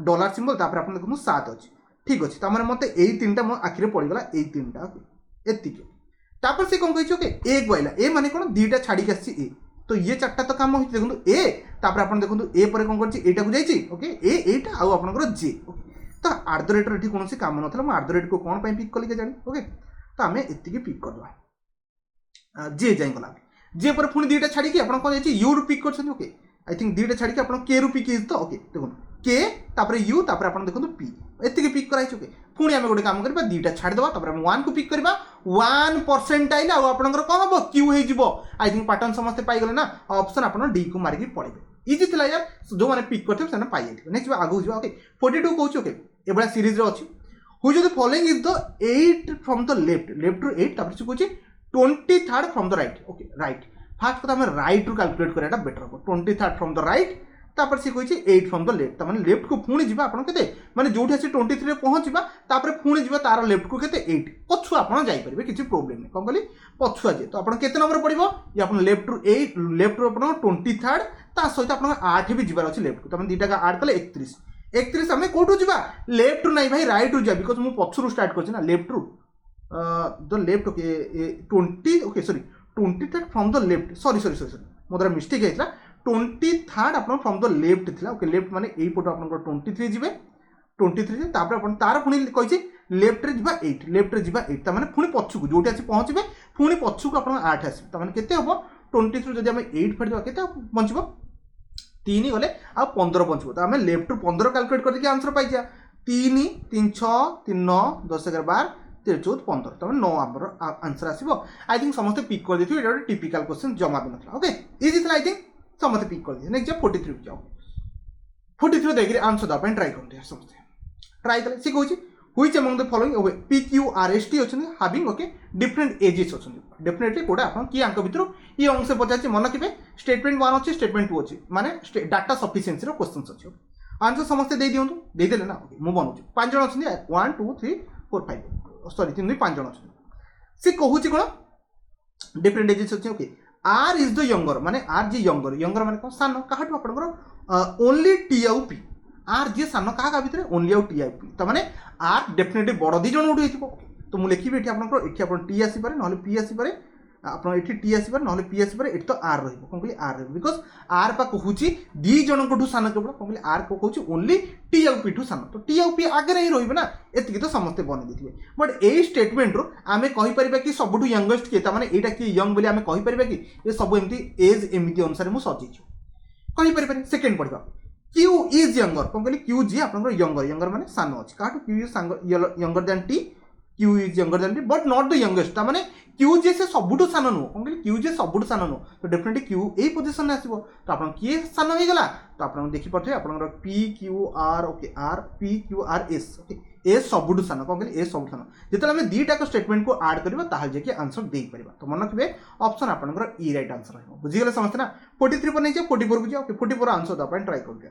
डॉलर सिंबल तापर आपन देखो 7 अच्छे ठीक अच्छे तार मत यही 3टा मो आखिरे पड़गला यही 3टा ओके एति तापर से कौन कही ओके ए को आइला ए माने कौन दुईटा छाड़ी आसी ए तो ये 4टा तो काम होती देखो ए तापर आपन देखो ए पर कौन कर एटा को जाइए ओके एटा आउ आपन जे ओके तो @ द रेट रे कौन से काम नथला मु @ द रेट को कौन पिक कली के जानी ओके तो आम एति पिक करदवा जे जाई गला जे पर पुणी दुईटा छाड़ी आपन कौन जाइए यू रु पिक कर ओके आई थिंक दुईटा छाड़ी आपन के रु पिक तो ओके देखो के तापर यू तापर आपन देखो पी एति पिक कराई ओके पुणी आम गोटे काम करबा दुईटा छाड़ीदेवा तापर 1 को पिक करबा 1% आइला आपनकर कौन हम क्यू हो आई थिंक पैटर्न समस्त पाइगले ना ऑप्शन आपन डी को मारिक पड़े इजी थिला यार जो मैंने पिक करते से पाई जाइए नेक्स्ट आगू जा ओके 42 कहूँ ओके ये भाया सीरीज रे अच्छी हु जो following is the 8 from the left to 8 तापर से कहूँ 23rd from the right okay right fast कथा हमें राइट रु कैलकुलेट कराटा बेटर हम 23rd फ्रॉम द राइट तापर से कही 8 फ्रॉम द लेफ्ट मैंने लेफ्ट को पुणी जा आपते मैंने जो 23 पहुँचा तापर पुणी जा तार लेफ्ट को केते 8 पछुआ आपड़ जापर किसी प्रोब्लेम नहीं कौन कहली पछुआ जे तो आप नंबर पड़ो ये आप लेफ्ट रु 8 लेफ्ट रु 23rd ता सहित आप 8 भी जबार अच्छे लेफ्ट को तुम दुटा आड कले 31 आम कौटू जा लेफ्ट रु नहीं भाई राइट रु जा बिकज मुझे पछरू स्टार्ट कर लेफ्ट रु the left okay 20 okay sorry 23rd from the left sorry sorry sorry मो द्वारा मिस्टेक होता 23rd आप फ्रॉम द लेफ्ट थी ओके लेफ्ट माने यही पट आप 23 जी 23 तापर अपन तार पुणी कही लेफ्ट रे जीवा 8 लेफ्ट रे जीवा 8 तामाने पुणी पछुक जोटी आसी पहुँचे पुणी पछुक आप 8 आस तामाने केते हम 23 जब आम 8 फेट केते बचब 3 गले आ 15 बचब तो आम लेफ्ट रु 15 कैलकुलेट करके आंसर पाई 3 3 6 3 9 10 11 12 13 14 15 तो 9 आमर आंसर आसो आई थिंक समस्त पिक कर दी ये टिपिकल क्वेश्चन जमा भी ना ओके इजी था आई थिंक समस्त पिक कर दी नेक्स्ट 43 को जाओ 43 देखिए आंसर देवाई ट्राई करते समस्ते ट्राई कले सी कहे Which among the following okay PQRST अछन having okay different ages अछन डेफिनेटली कोडा आपन की अंक भितर ये अंश पचाछि मन केबे स्टेटमेंट 1 अछि स्टेटमेंट 2 अछि माने डाटा सफिशिएंसी रो क्वेश्चंस अछि आंसर समस्त दे दियंतु दे देले ना ओके मु बनउछि 5 जण अछन 1 2 3 4 5 सॉरी 3 5 जण अछन से कहूछि कोन डिफरेंट एजेस अछि okay R is the younger माने आर जी यंगर माने कोन सान काहाटु आपनकर ओनली टी आउ पी आर जी सान काहा भितर ओनली आउ टी आउ पी त माने आर डेफिनेटली बड़ दी जण उठी हिथिबो तो मु लिखिबे एठी आपनकर एठी आपन टी आसी पारे नहले पी आसी पारे आपन एठी टी आसी पारे नहले पी आसी पारे एठी तो आर रहइबो कोन कहली आर रहइबो बिकॉज़ आर पा कहूची दी जण कोठु सान केवल कोन कहली आर को कहूची ओनली टी आउ पी ठु सान तो टी आउ पी आगे रही रहइबो ना एतिकी तो समस्त बने दिथिबे बट एई स्टेटमेंट रो आमे कहि परिबा कि सबटु यंगेस्ट के त माने एटा कि यंग बोली आमे कहि परिबा कि ए सब एमती एज एमिति अनुसार मु सजिछु कहि परिबा सेकंड पढिबा Q is younger कोन कहली Q जी आपनकर यंगर माने सान अछि काटु Q is younger than T Q is younger than T but not the youngest ता माने Q जे से सबुटु सान नु कोन कहली Q जे सबुटु सान नु तो डेफिनेटली Q ए पोजीशन में आसीबो तो आपन के सान होई गेला तो आपन देखि पथै आपनकर P Q R okay R P Q R S okay ए सबुटु सान कोन कहली ए सबुटु सान जेतले हम दीटा को स्टेटमेंट को ऐड करबा ताहाल जे के आंसर देई परबा तो मन रखबे ऑप्शन आपनकर ई राइट आंसर रहबो बुझि गेले समझते ना 43 पर नै जे 44 को जे ओके 44 आंसर द अपन ट्राई कर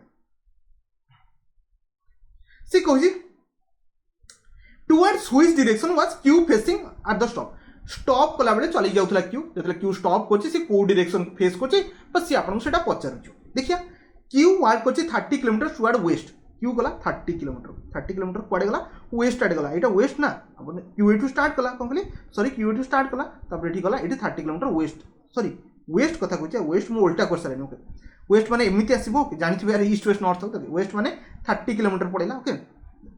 से कहि towards which direction was Q facing at the stop कला बेले चली जाउथला Q जेतले Q स्टॉप कोछि से को डायरेक्शन फेस कोछि बस से आपन सेटा पचारछु देखिया Q वार्ड कोछि 30 किलोमीटर टुवर्ड वेस्ट Q गला 30 किलोमीटर कुआडे गला वेस्ट आडे गला एटा वेस्ट ना अपन Q टू स्टार्ट कला कोन कहली सॉरी Q टू स्टार्ट कला तब एठी गला एठी 30 किलोमीटर वेस्ट सॉरी वेस्ट कथा कोछि वेस्ट मु उल्टा कर सारे ओके वेस्ट माने एमिति आसीबो जानि यार ईस्ट वेस्ट नॉर्थ होत वेस्ट माने 30 किलोमीटर पड़ेला ओके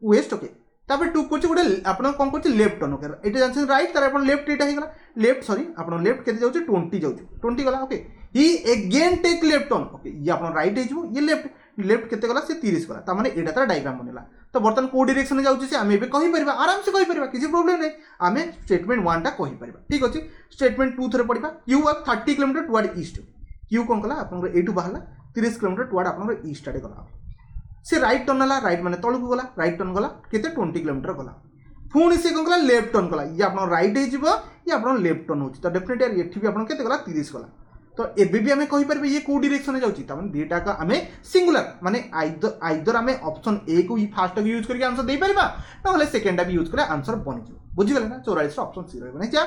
वेस्ट ओके तापर टू कोछि गुडे आपन कोन कोछि लेफ्ट टर्न ओके एटा जानछन राइट तार आपन लेफ्ट एटा हे गला लेफ्ट सॉरी आपन लेफ्ट केते जाउछि 20 जाउछि 20 गला okay he again take left turn okay ये आपन राइट हे जिवो ये लेफ्ट केते गला से 30 गला ता माने एटा तार डायग्राम बनेला तो बर्तन को डायरेक्शन में जाउछि से आमे बे कहि परबा आराम से कहि परबा किछि प्रॉब्लम नै आमे स्टेटमेंट 1 टा कहि परबा ठीक अछि स्टेटमेंट 2 थरे पडिबा Q work 30 kilometre toward east Q कोन कला आपन एटू बाहला 30 किलोमीटर टुवर्ड आपन ईस्ट आडे गला से राइट टर्न हला राइट माने तळु गला राइट टर्न गला केते 20 किलोमीटर गला पुणी से कोन गला लेफ्ट टर्न गला ये आपन राइट हे जिवो ये आपन लेफ्ट टर्न होछि तो डेफिनेटली एठी भी आपन केते गला 30 गला तो एबे भी हमें कहि परबे ये को डायरेक्शन में जाउछि त माने डेटा का हमें सिंगुलर माने आइदर हमें ऑप्शन ए को फर्स्ट को यूज करके आंसर दे परबा नहले सेकंड भी यूज करे आंसर बनि जिवो बुझि गेले ना 44 ऑप्शन सी रहबे नै क्या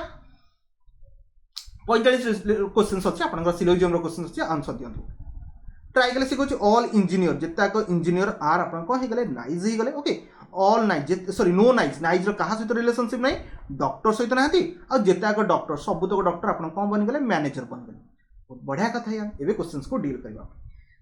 45 क्वेश्चंस अछि आपन सिलोजियम रो क्वेश्चन अछि आंसर दियंतु ट्राई कले से कहछि ऑल इंजीनियर जेता को इंजीनियर आर आपन को हे गेले नाइज हे गेले ओके ऑल नाइज सॉरी नो नाइज रो कहा सहित रिलेशनशिप नै डॉक्टर सहित नाहती आ जेता को डॉक्टर सब तो डॉक्टर आपन कोन बनि गेले मैनेजर बनि गेले बहुत बढ़िया कथा है एबे क्वेश्चंस को डील करबा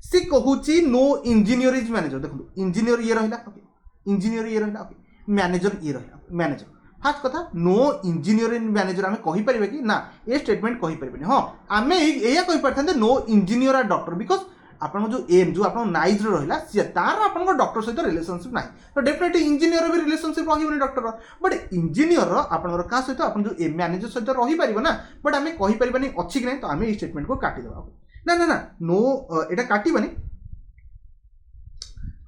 से कहूची नो इंजीनियर इज मैनेजर देखो इंजीनियर ये रहला ओके इंजीनियर ये रहला ओके मैनेजर ये रहला मैनेजर फास्ट कथा नो इंजीनियर इन मैनेजर हमें कहि परिबे कि ना ए स्टेटमेंट कहि परिबे हां हमें एया कहि परथांते no engineer or doctor because आपन जो एम जो आपन नाइज रहला से तार आपन को डॉक्टर सहित रिलेशनशिप नाही तो डेफिनेटली इंजीनियर भी रिलेशनशिप रहिबनी डॉक्टर बट इंजीनियर आपन का सहित आपन जो एम मैनेजर सहित रहि परिबो ना बट हमें कहि परिबानी अछि कि नै तो हमें ई स्टेटमेंट को काटी देबा ना ना ना नो एटा काटिबानी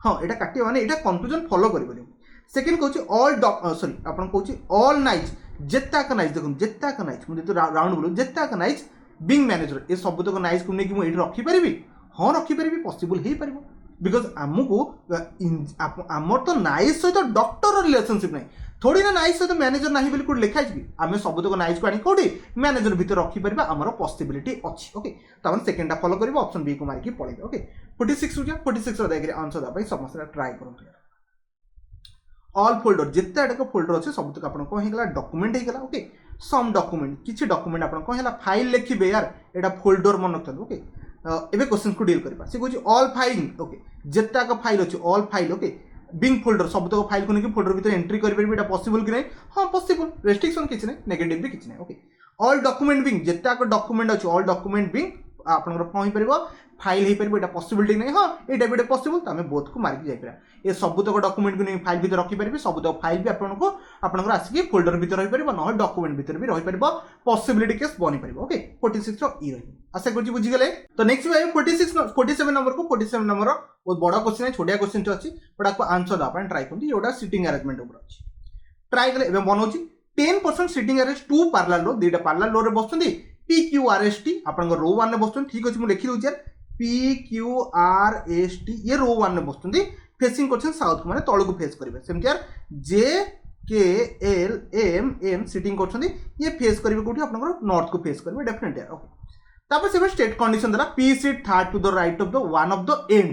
हां एटा काटिबानी एटा कंक्लूजन फॉलो करबनी सेकंड कहूची ऑल सॉरी आपन कहूची ऑल नाइज जेत्ता का नाइज देखो जेत्ता का नाइज मु तो राउंड बोलू जेत्ता का नाइज बिंग मैनेजर ए सब तो नाइज को नै कि मु एठी रखि परिबी हाँ रखिपारे पॉसिबल हो पार बिकज आमको आमर तो नाइज सहित डॉक्टर रिलेशनशिप ना थोड़ी ना नाइज सहित मैनेजर ना बोली कोई लिखाई कि आम सबुतक नाइज को आनी कौटी मैनेजर भितर रखिपार आमर पॉसिबिलिटी अच्छी ओके तब सेकेंड फॉलो कर ऑप्शन बी को मारिक पड़े ओके 46 46 आंसर देवाई समस्त ट्राई करूँ ऑल फोल्डर जिते आड़क फोल्डर अच्छे सबुतक आप डॉक्यूमेंट होगा ओके सम डॉक्यूमेंट किसी डॉक्यूमेंट आप फाइल लिखे यार यहाँ फोल्डर मन रखते ओके एबे क्वेश्चन को डील करबा से कहछि ऑल फाइल ओके जेता का फाइल अछि ऑल फाइल ओके बिंग फोल्डर सब तो फाइल को नेकी फोल्डर भीतर एंट्री कर परबे एटा पॉसिबल कि नै हां पॉसिबल रेस्ट्रिक्शन किछ नै नेगेटिव भी किछ नै ओके ऑल डॉक्यूमेंट बिंग जेता का डॉक्यूमेंट अछि ऑल डॉक्यूमेंट बिंग आपनकर कोन परबो फाइल हे परबो एटा पॉसिबिलिटी नै हां एटा बेटा पॉसिबल त हमें बोथ को मार के जाय परा ए सब तो डॉक्यूमेंट को नै फाइल भीतर रखि परबे सब तो फाइल भी आपनकर आसी फोल्डर भीतर रहि परबो न डॉक्यूमेंट भीतर भी रहि परबो पॉसिबिलिटी केस बनि परबो ओके 46 रो ई रहि आशा करछि बुझि गेले तो नेक्स्ट भाई 47 नंबर को 47 नंबर बहुत बड़ा क्वेश्चन है छोटिया क्वेश्चन तो अछि बट आपको आंसर दा अपन ट्राई करंती एटा सिटिंग अरेंजमेंट ऊपर अछि ट्राए कले एवं बनाऊँ 10% सिटिंग अरेस्ट टू पार्लार लो दुईटा पार्लार लो रे बसुँच PQRST आपण रो 1 रे बसुँच ठीक अच्छे मुझे लिखी दूसरी यार PQRST ये रो 1 रे बसुँच फेसिंग कर साउथ को माने तलू को फेस करेंगे सेमती यार JKLMM सिटिंग कर ये फेस करेंगे कौटी आप नॉर्थ को फेस करेंगे डेफिनेटली यार ओके तापर से स्टेट कंडीशन देला P seat third to the right of the one of the end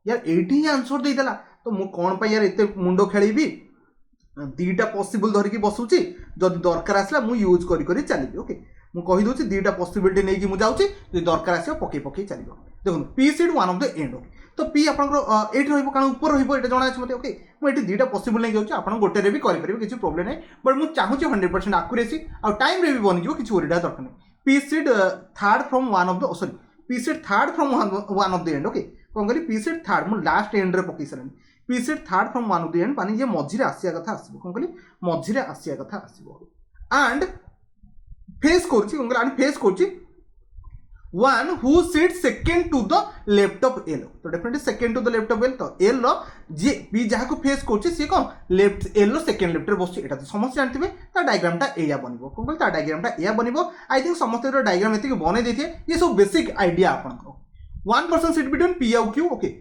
यार एटी ही आंसर दे देला तो मु कोन पा यार एते मुंडो खेलीबी दीटा पॉसिबल धरिकी बसुची जदि दरकार आसला मु यूज करी करी चलीबी ओके मु कहि दोची दीटा पॉसिबिलिटी नै कि मु जाउची जदि दरकार आसीबो पके पके चलीबो देखो P seat one of the and okay तो पी आपनकर एटी रहइबो कारण ऊपर रहइबो एटा जणा अछि मते ओके मु एटी दीटा पॉसिबल नै जाउची आपन गोटे रे भी करि परिबो किछि प्रॉब्लम नै बट मु चाहूची 100% एक्यूरेसी आ टाइम रे भी बनि जिवो किछि ओरिडा दरकार नै P seed third from one of the sorry P seed third from one of the end okay कौन करी P seed third मु लास्ट एंड रे पकई सरनी P seed third from one of the end माने ये मझिरे आसिया कथा आसीबो कौन करी मझिरे आसिया कथा आसीबो एंड फेस करछि कौन करी फेस करछि one who sits second to the left of L तो definitely second to the left of L तो L रो जे बी जहा को फेस करछि से कोन लेफ्ट L रो सेकंड लेफ्ट रे बसछि एटा तो समस्त जानथिबे ता डायग्राम टा एया बनिबो कोन कहल ता डायग्राम टा एया बनिबो आई थिंक समस्त रो डायग्राम एति बने देथिए ये सब बेसिक आईडिया आपन को 1% सिट बिटवीन P और Q okay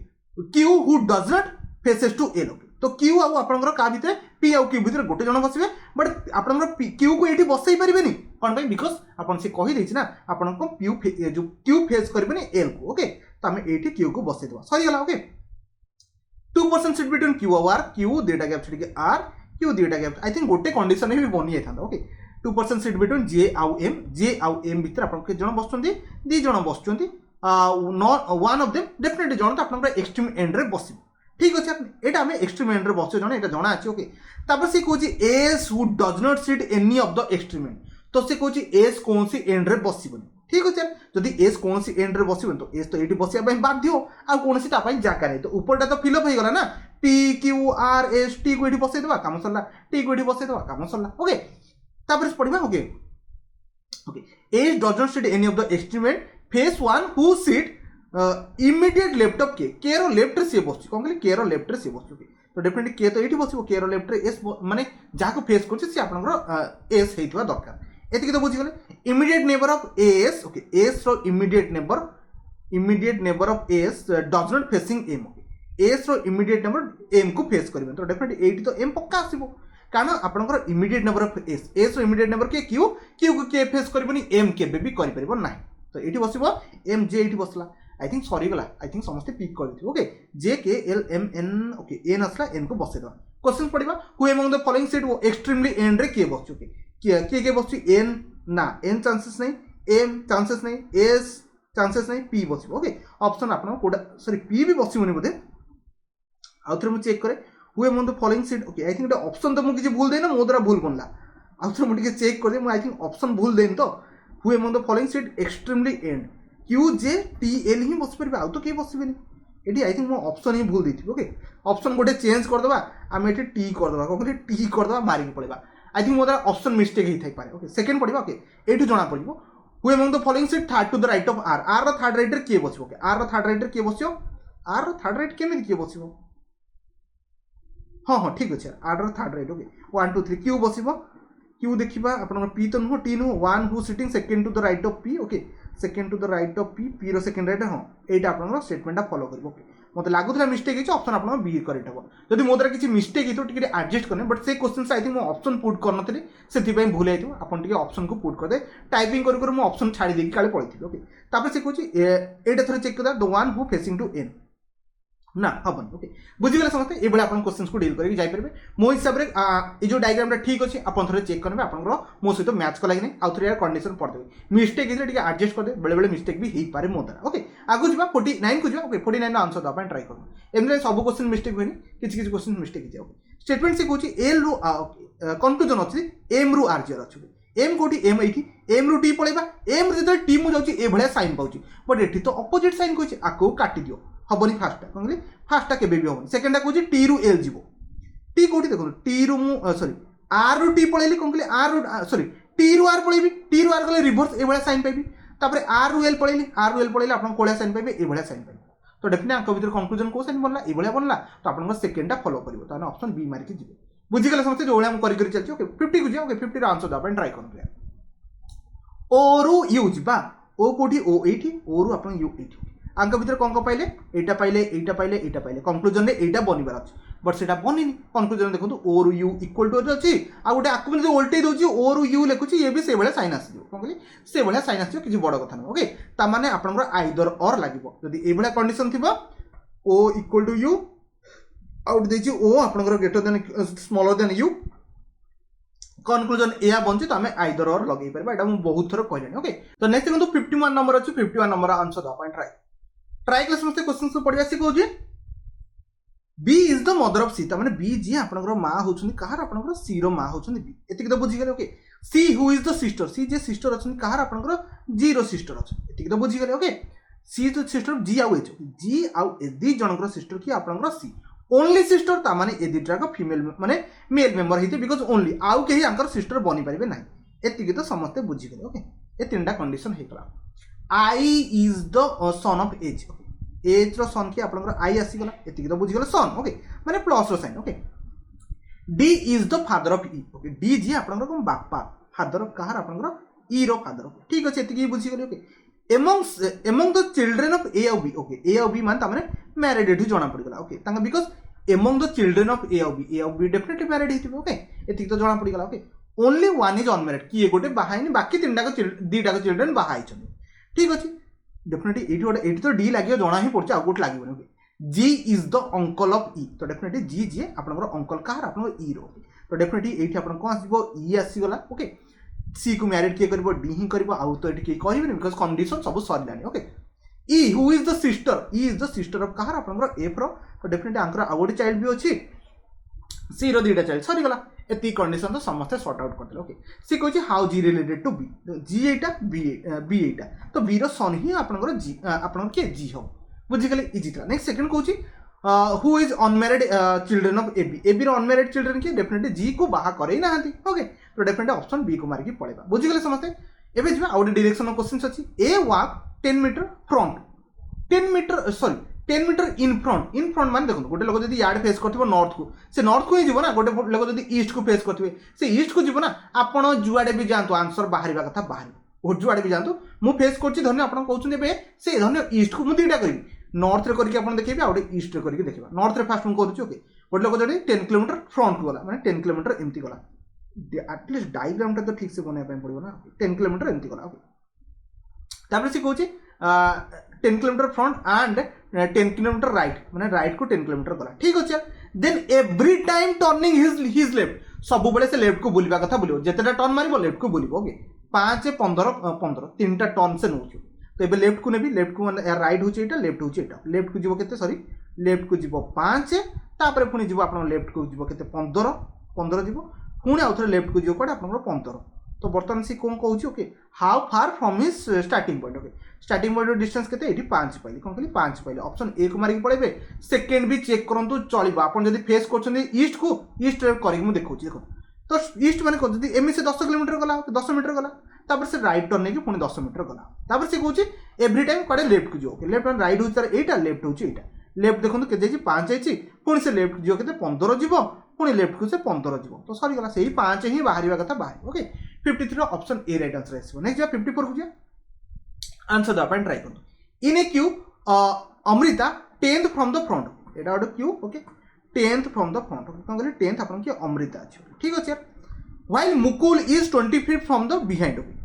Q who does not faces to L okay तो Q आ आपनकर का भितर P और Q भितर गोटे जण बसिबे बट आपनकर Q को एठी बसई परिबेनी कौन भाई बिकज आपन से कहि दैछि ना आपन को जो Q फेस करबेनी L को ओके तो हम एठी Q को बसई देबा सही गला ओके 2% सिट बिटवीन Q और R Q डेटा गैप छिके R Q data gap I think गोटे कंडीशन भी बनि जायथा ओके 2% सिट बिटवीन J आउ M भितर आपन के जण बसचंदी दी जण बसचंदी वन ऑफ देम डेफिनेटली जण तो आपन एक्सट्रीम एंड रे बसिबो ठीक अच्छे एटा हमें एक्सट्रीम एंड रे बसो जण एटा जणा अछि ओके तापर से कहूची S who does not sit any of the extreme end तो से कहूची एस कौन सी एंड रे बसिबनी ठीक अच्छे जदि एस कौन सी एंड रे बसिबनी तो एस तो एटी बसिया पई बाध्य आ कौन सी ता पई जाका नै तो ऊपरटा तो फिल अप हो गला ना P Q R S T को एटी बसै देबा काम सरला T को एटी बसै देबा काम सरला ओके तापर से पढिबा okay okay S does not sit any of the extreme end face one who sit immediate left of K रो लेफ्ट रे से बसछि कोन कहली के रो लेफ्ट रे से बसछि तो डेफिनेटली के तो एठी बसिबो के रो लेफ्ट रे एस माने जाको फेस करछि से आपनकर एस हेइतबा दरकार एतिक तो बुझी गले immediate neighbour of S okay S रो immediate neighbour of S does not facing M okay S रो इमीडिएट नेबर एम को फेस करबे तो डेफिनेटली एठी तो एम पक्का आसीबो कारण आपनकर इमीडिएट नेबर ऑफ एस रो इमीडिएट नेबर के क्यू को के फेस करबनी एम के भी करि परिबो नाही तो एठी बसिबो एम जे एठी बसला आई थिंक सॉरी गला आई थिंक समस्त पिक कर ओके जे K L M N okay N असला एन को बसै दवा क्वेश्चन पढिबा who among the following set extremely end रे के बसछु ओके के बसछु एन ना एन चांसेस नहीं एम चांसेस नहीं एस चांसेस नहीं पी बसबो ओके ऑप्शन आपन कोडा सॉरी पी भी बसिबोनी बोधे आउथरे मु चेक करे who among the following set okay I think option तो मु किछि भूल देना मो द्वारा भूल बनला आउथरे मु टिके चेक कर दे मु आई थिंक ऑप्शन भूल देन तो who among the following set extremely and Q J T L ही बस परिबे आउ तो के बसिबेनी एटी आई थिंक मो ऑप्शन ही भूल देथि ओके ऑप्शन गोटे चेंज कर दबा हम एटी टी कर दबा कोन टी कर दबा मारी के पड़ेबा आई थिंक मोदा ऑप्शन मिस्टेक ही थाई पारे ओके सेकंड पड़िबा ओके एटू जणा पड़िबो who among the following sit third to the right of R R रो थर्ड राइट रे के बसिबो ओके R रो थर्ड राइट रे के बसियो R रो थर्ड राइट केमे के बसिबो हां हां ठीक अछि R रो थर्ड राइट ओके 1 2 3 Q बसिबो Q देखिबा आपन P तो no T no one who sitting second to the right of P okay second to the right of P रो सेकंड राइट हां एटा आपन स्टेटमेंटा फॉलो करबो ओके मते लागुतला मिस्टेक हिच ऑप्शन आपन बी करेक्ट हबो जदि मोदरा किछि मिस्टेक हितो टिके एडजस्ट करने बट से क्वेश्चन से आई थिंक मो ऑप्शन पुट करनथली सेति पई भूल आइतो आपन टिके ऑप्शन को पुट कर दे टाइपिंग कर कर मो ऑप्शन छाडी देकी काले पळिथि ओके तापर से कहूची एटा थरे चेक कर the one who facing to N ना हबन ओके बुझी गले समस्त ए बळे आपन क्वेश्चंस को डील करके जाई परबे मो हिसाब रे ए जो डायग्राम टा ठीक अछि आपन थरे चेक करबे आपन मो सहित मैच को लागि नै आ थरे यार कंडीशन पड़ देबे मिस्टेक इजे टिके एडजस्ट कर दे बळे बळे मिस्टेक भी हेई पारे मो द्वारा ओके आगु जिबा 49 को जिबा ओके 49 रा आंसर द अपन ट्राई करू एमरे सब क्वेश्चन मिस्टेक होनी किछ किछ क्वेश्चन मिस्टेक हिजे ओके स्टेटमेंट से कहूची एल रो कंक्लूजन अछि एम रो आर जे अछि एम कोटी एम एठी एम रो टी पळेबा एम जते टी मु जाउची ए भळे साइन पाउची बट एठी तो अपोजिट साइन कहूची आको काटी दियो हबनी फास्ट कहली फास्ट के बेबी हबनी सेकंड टा कहूची टी रू एल जीवो टी कोठी देखो टी रू मु सॉरी आर रू टी पळेली कहली आर रू सॉरी टी रू आर पळेबी टी रू आर गले रिवर्स ए भळे साइन पाइबी तापर आर रू एल पळेली आपण कोळ्या साइन पाइबे ए भळे साइन पाइबे तो डेफिनेटली अंक भीतर कंक्लूजन को साइन बनला ए भळे बनला तो आपण सेकंड टा फॉलो करिवो तो ऑप्शन बी मार के जीवो बुझीगले समस्ते जो हम करी चलछि ओके 50 को जी ओके 50 रो आंसर दबा ट्राई करबे ओ रु यू जिबा ओ कोठी ओ एठी ओ रु आपण यू एठी आंक भितर कोन को पाइले एटा पाइले कंक्लूजन रे एटा बनिबार अछि बट सेटा बनिनी कंक्लूजन देखो ओ रु यू इक्वल टू अछि आ गोटे आकु जो उल्टे दोछि ओ रु यू लेखुछि ये भी से बेले साइन आसी कोन कहली से बेले साइन आसी किछि बड़ कथा न ओके ता माने आपनकर आइदर और लागिवो जदी ए बेले कंडीशन थिबो O equal to U out देछि ओ आपनकर greater than smaller than U conclusion एया बंची तो हमें आइदर और लगे परबा एटा मु बहुत थोर कहलेनी ओके तो नेक्स्ट देखो 51 नंबर अछि 51 नंबर आंसर द पॉइंट ट्राई क्लास में क्वेश्चन से पढ़िया सी कहूजे B is the mother of C ता माने बी जी आपनकर मां होछनी कहार आपनकर सी रो मां होछनी बी एतिक तो बुझी गेले okay C who is the sister C जे सिस्टर अछनी कहार आपनकर जी रो सिस्टर अछ एतिक तो बुझी गेले okay C the sister G आउ एच जी आउ ए दी जनकर सिस्टर की आपनकर सी ओनली सिस्टर ता माने ए दिटा का फीमेल माने मेल मेंबर हिते बिकॉज़ ओनली आउ केही आंकर सिस्टर बनी परिबे नाही एतिक तो समस्त बुझी गेले ओके ए तीनटा कंडीशन हेकला I is the son of H okay H रो सन की आपनकर आई आसी गला एतिक तो बुझी गेले सन ओके माने प्लस रो sign okay D is the father of E okay D G आपनकर कोन बापा फादर ऑफ कहार आपनकर ई रो फादर ठीक अछि एतिक बुझी गेले okay among the children of A और B ओके A और B मान तामने मैरिड एठू जणा पड़ गला ओके तांगा because among the children of A और B डेफिनेटली मैरिड हिथिबे ओके एतिक तो जणा पड़ गला okay only one is unmarried की गोटे बाहाइनी बाकी तीनटा को दीटा को चिल्ड्रन बाहाई छन ठीक अछि डेफिनेटली एठी तो डी लागियो जणा ही पड़छ आ गोट लागियो okay G is the uncle of E तो डेफिनेटली जी जी आपनकर अंकल कहार आपनकर ई रो तो डेफिनेटली एठी आपन कोन आसीबो ई आसी गला ओके सी को मैरिड किए करबो डी ही करबो आउ तो एठी के कहबे बिकॉज़ कंडीशन सब सरलानी okay E who is the sister of कहार आपनकर एफ रो तो डेफिनेटली आंकर आ गोटे चाइल्ड भी अछि सी रो दीटा चाइल्ड सरी गला एती कंडीशन तो समस्त सॉर्ट आउट करते ओके सी कहछि how G related to B G एटा बी एटा तो बी रो सन ही आपनकर जी आपनकर के जी हो बुझि गेले इजी था नेक्स्ट सेकंड कहछि who is unmarried children of A B रो अनमैरिड चिल्ड्रन के डेफिनेटली जी को बाहा करे ना हंती ओके तो डेफिनेटली ऑप्शन बी को मार के पड़ेबा बुझि गेले समस्त एबे जिबा आउट डायरेक्शन ऑफ क्वेश्चन अछि A walk 10 metre front 10 metre in front मान देखो गोटे लोक जदी यार्ड फेस करथिबो नॉर्थ को ही जीवो ना गोटे लोक जदी ईस्ट को फेस करथिबे से ईस्ट को जीवो ना आपण जुआडे भी जानतो आंसर बाहरिबा कथा बाहर जुआडे भी जानतो मु फेस करछि धन्य आपण कहउछन एबे से धन्य ईस्ट को मु दीटा करिबी नॉर्थ रे करके आपण देखिबे आउट ईस्ट रे करके देखिबा नॉर्थ रे फास्ट मु करूछि ओके गोटे लोक जदी 10 किलोमीटर फ्रंट को गला माने 10 किलोमीटर एम्ति गला एटलीस्ट डायग्राम टा तो ठीक से बने पय पड़िबो ना 10 किलोमीटर एम्ति गला ओके तापर से कहउछि 10 kilometre front and 10 kilometre right माने राइट को 10 किलोमीटर गला ठीक अछि then every time turning his left सब बेले से लेफ्ट को बुलिबा कथा बुलिबो जेतेटा टर्न मारिबो लेफ्ट को बुलिबो ओके 5 15 तीनटा टर्न से नउछु तो एबे लेफ्ट को नेबी लेफ्ट को माने राइट होछि एटा लेफ्ट होछि एटा लेफ्ट को जीवो केते सॉरी लेफ्ट को जीवो 5 तापर पुनी जीवो आपण लेफ्ट को जीवो केते 15 जीवो पुनी आउथरे लेफ्ट को जीवो कोड आपण 15 तो बर्तमान से कोन कहउछि okay how far from his starting point okay starting point distance केते एठी 5 पाइली कोन कहली 5 पाइली ऑप्शन ए को मारि के पळेबे सेकंड भी चेक करंतु चलिबा आपण जदी फेस करछन ईस्ट को ईस्ट रे करि मु देखौछि देखो तो ईस्ट माने जदी एमि से 10 किलोमीटर गला 10 मीटर गला तापर से राइट टर्न नेकी पुनी 10 मीटर गला तापर से कहउछि एवरी टाइम कड़े लेफ्ट को जो ओके लेफ्ट एंड राइट होछि तार एटा लेफ्ट होछि एटा लेफ्ट देखंतु के जेछि 5 आइछि पुनी से लेफ्ट जो केते 15 जीवो पुनी लेफ्ट को से 15 जीवो तो सरी गला सेही 5 ही बाहरिबा कथा बाहर okay 53 option A right answer आइसबो नेक्स्ट 54 को जे आंसर द पॉइंट ट्राई करतो in a queue Amrita 10th from the front एटा ओड queue okay 10th from the front कोन कहली 10th आपन के अमृता अछि ठीक अछि while Mukul is 20 feet from the behind okay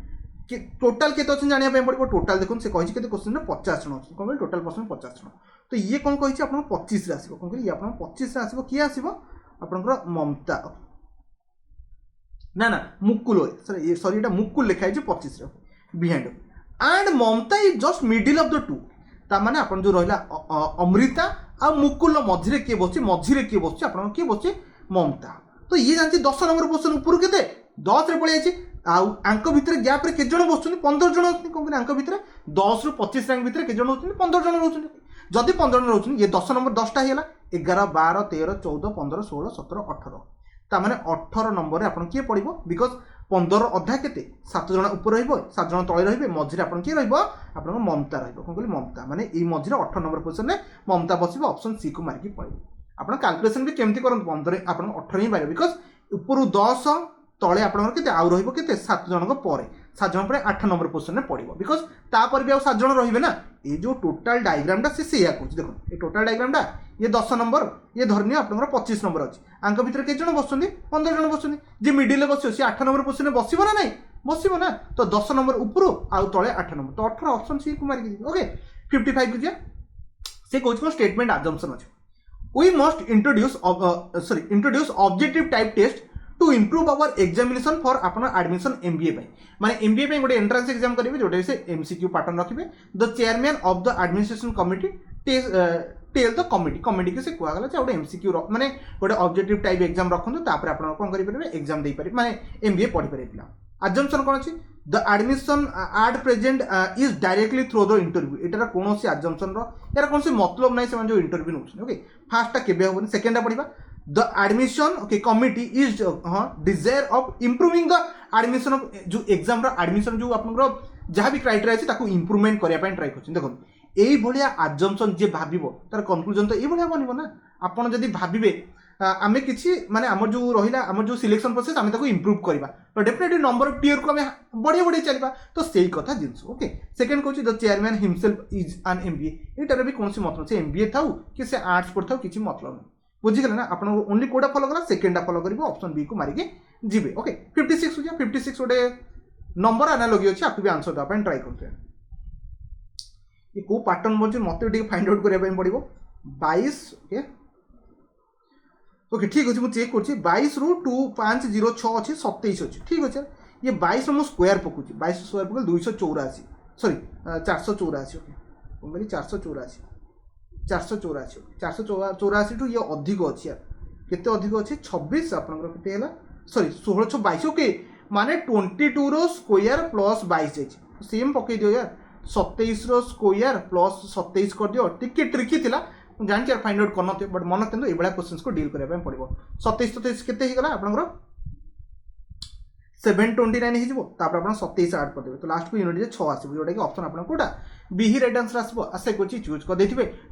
कि टोटल केते अछि जानिया पे पड़ो टोटल देखुन से कहि केते क्वेश्चन में 50 जन अछि कोन टोटल पर्सन 50 जन तो ये कोन कहि आपन 25 रे आसीबो कोन कहली आपन 25 रे आसीबो की आसीबो आपनकर ममता ना मुकुल सॉरी एटा मुकुल लिखा है 25 रे behind and Mamata is just middle of the two ता माने आपन जो रहला अमृता आ मुकुल मझिरे के बसछि आपन के बसछि ममता तो ये जानछि 10 नंबर क्वेश्चन ऊपर केते 10 रे पळै अछि आंक भितर गैप रे के जण बसछन 15 जण अछि कोन आंक भितर 10 रु 25 रैंक भितर के जण होछन 15 जण रहछन जदी 15 जण रहछन ये 10 नंबर 10 टा हेला 11 12 13 14 15 16 17 18 ता माने 18 नंबर रे आपन के पड़िबो बिकॉज़ 15 अधा केते 7 जण ऊपर रहइबो 7 जण तळे रहइबे मझिरे आपन के रहइबो आपन ममता रहइबो कोन कहली ममता माने ई मझिरे 18 नंबर क्वेश्चन रे ममता बसिबो ऑप्शन सी को मार के पड़िबो आप कैलकुलेशन भी केमती करते 15 आप 18 ही पारे बिकज ऊपर 10 तले आपके आउ रही 7 जन पर 7 जन पर 8 नंबर पोजिशन में पड़ो बिकज तापर भी 7 जन रे ना ये जो टोटाल डायग्रामटा से कौन देखो ये टोटाल डायग्रामटा ये 10 नंबर ये धरनी आप 25 नंबर अच्छी आंक भितर के जन बस 15 जन बस जी मिडिल बस सी 8 नंबर पोजिशन में बसब ना नहीं बसब ना तो 10 नंबर उपरू आउ तले 8 नंबर तो 18 ऑप्शन सी को मारिक ओके 55 को जा से कौन स्टेटमेंट आजम्पशन अच्छे we must introduce objective type test to improve our examination for आपन एडमिशन एमबीए माने एमबीए गोटे एंट्रांस एग्जाम करेंगे जोटे से एमसीक्यू पैटर्न रखिए the chairman of the administration committee tell the committee के से कहगला गोटे एमसीक्यू माने गोटे ऑब्जेक्टिव टाइप एग्जाम रखुँ तापर आप कौन करेंगे एग्जाम दे पारे माने एमबीए पढ़ी पारे पिला आजम्पशन कौन अच्छी the admission at present is directly through the interview एटार कौन आजम्पशन यार कौन से मतलब ना से जो इंटरव्यू नौ ओके फार्स्टा केबे होबनी सेकेंडा पढ़ा the admission okay committee is desire of improving the admission of जो एग्जाम एडमिशन जो आप जहाँ भी क्राइटेरिया अच्छे ताको इम्प्रूवमेंट करने ट्राए कर देखो यही भाया आजम्पशन जी भाव तार कनक्लूजन तो ये बनब ना आपड़ जदि भावे आम कि माने आम जो रहा आम जो सिलेक्शन प्रोसेस आम इम्प्रूव करवा तो डेफिनेटली नंबर ऑफ टीयर को आम बढ़िया बढ़िया चलवा तो सही कथा जिनस ओके सेकेंड कौन the chairman himself is an MBA यार भी कौन मतलब से एमबीए था कि से आर्ट्स पढ़ी था किसी मतलब नहीं बुझीगले ना आप ओनली कोटा फॉलो करा सेकेंडा फॉलो करेंगे ऑप्शन बी को मारिके जीवे ओके 56 हो जाए 56 गोटे नंबर एनालॉजी अच्छे आपको भी आंसर देवाई ट्राए करते ये कौ पैटर्न बोलते मत फाइंड आउट करने पड़ो 22 ओके ओके ठीक अच्छे मुझे चेक कर 22 रू 2506 अच्छे 27 अच्छे ठीक अच्छे ये 22 मुझे स्क्वायर पकाऊँ 22 स्क्वायर पकड़ 284 सॉरी 484 ओके कौन कह 484 484 टू ये अधिक अच्छी यार केते अधिक अच्छे 26 आपके सॉरी 1622 ओके माने 22 रो स्क्वायर प्लस 22 जाइए सेम पकई दियो यार 27 रो स्क्वायर प्लस 27 कर दियो टिके ट्रिकी थिला जान यार फाइंड आउट करना बट मन रखते ये क्वेश्चन को डील करने पड़ो 27 के आपंकर 729 होपर आप 27 आड करदे तो लास्ट को यूनिट 6 आसो जोटा कि ऑप्शन आप कोटा बी ही राइट आंसर आसो आशा कर चूज करदे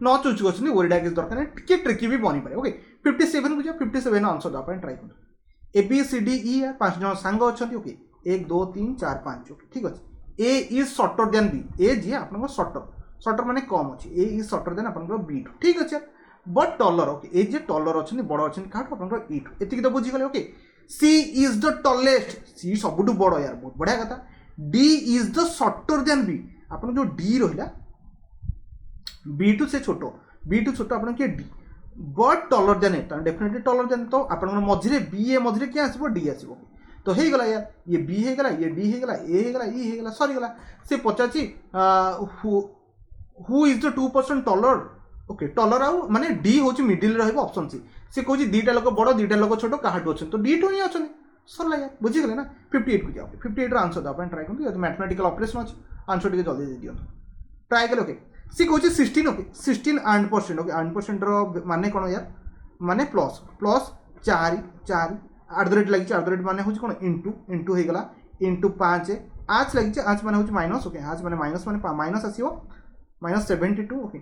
न चूज कर ओरिडा किसी दरकार टिके ट्रिकी भी बनी पारे ओके 57 को जाओ 57 आंसर देवाई ट्राए कर A B C D E 5 जन सांग अच्छा ओके 1 2 3 4 5 ओके ठीक अच्छे A is shorter than B A जी आप सर्टर माने कम अच्छे ए इज सर्टर देन आप बी ठीक अच्छे बट टलर ओके ए जी टलर अच्छा बड़ अच्छा क्या आप ई एति तो बुझीगले okay C is the tallest C सबुठ बड़ यार बहुत बढ़िया कथा D is the shorter than B आप जो डी रहा बी टू से छोट आप किए D but taller than A definitely taller than तो आप मझे बी ए मझे किए आसो डी आसो तो हो गला यार ये बी होगा ये डी होगा ए होगा ई होगा सरीगला सी पचार who is the 2% taller okay taller आउ माने डी हूँ मिडिल ऑप्शन सी कौन दीटा लोक बड़ दीटा लोक छोट क्या अच्छे तो डी टू ही अच्छा सरला यार बुझीगले ना 58 को जाओ 58 आंसर देवाई ट्राए करूँ मैथमेटिकल ऑपरेशन अच्छे आंसर टी जल्दी दे दिखाँ ट्राए कले ओके सी कौन 16 ओके 16 8% ओके 8% माने कौन यार माने प्लस प्लस 4 4 @ लगी @ माने हूँ कौन इंटू होगा इंटू 5 आच लगी आच माने हूँ माइनस ओके आच माने माइनस आसो -72 ओके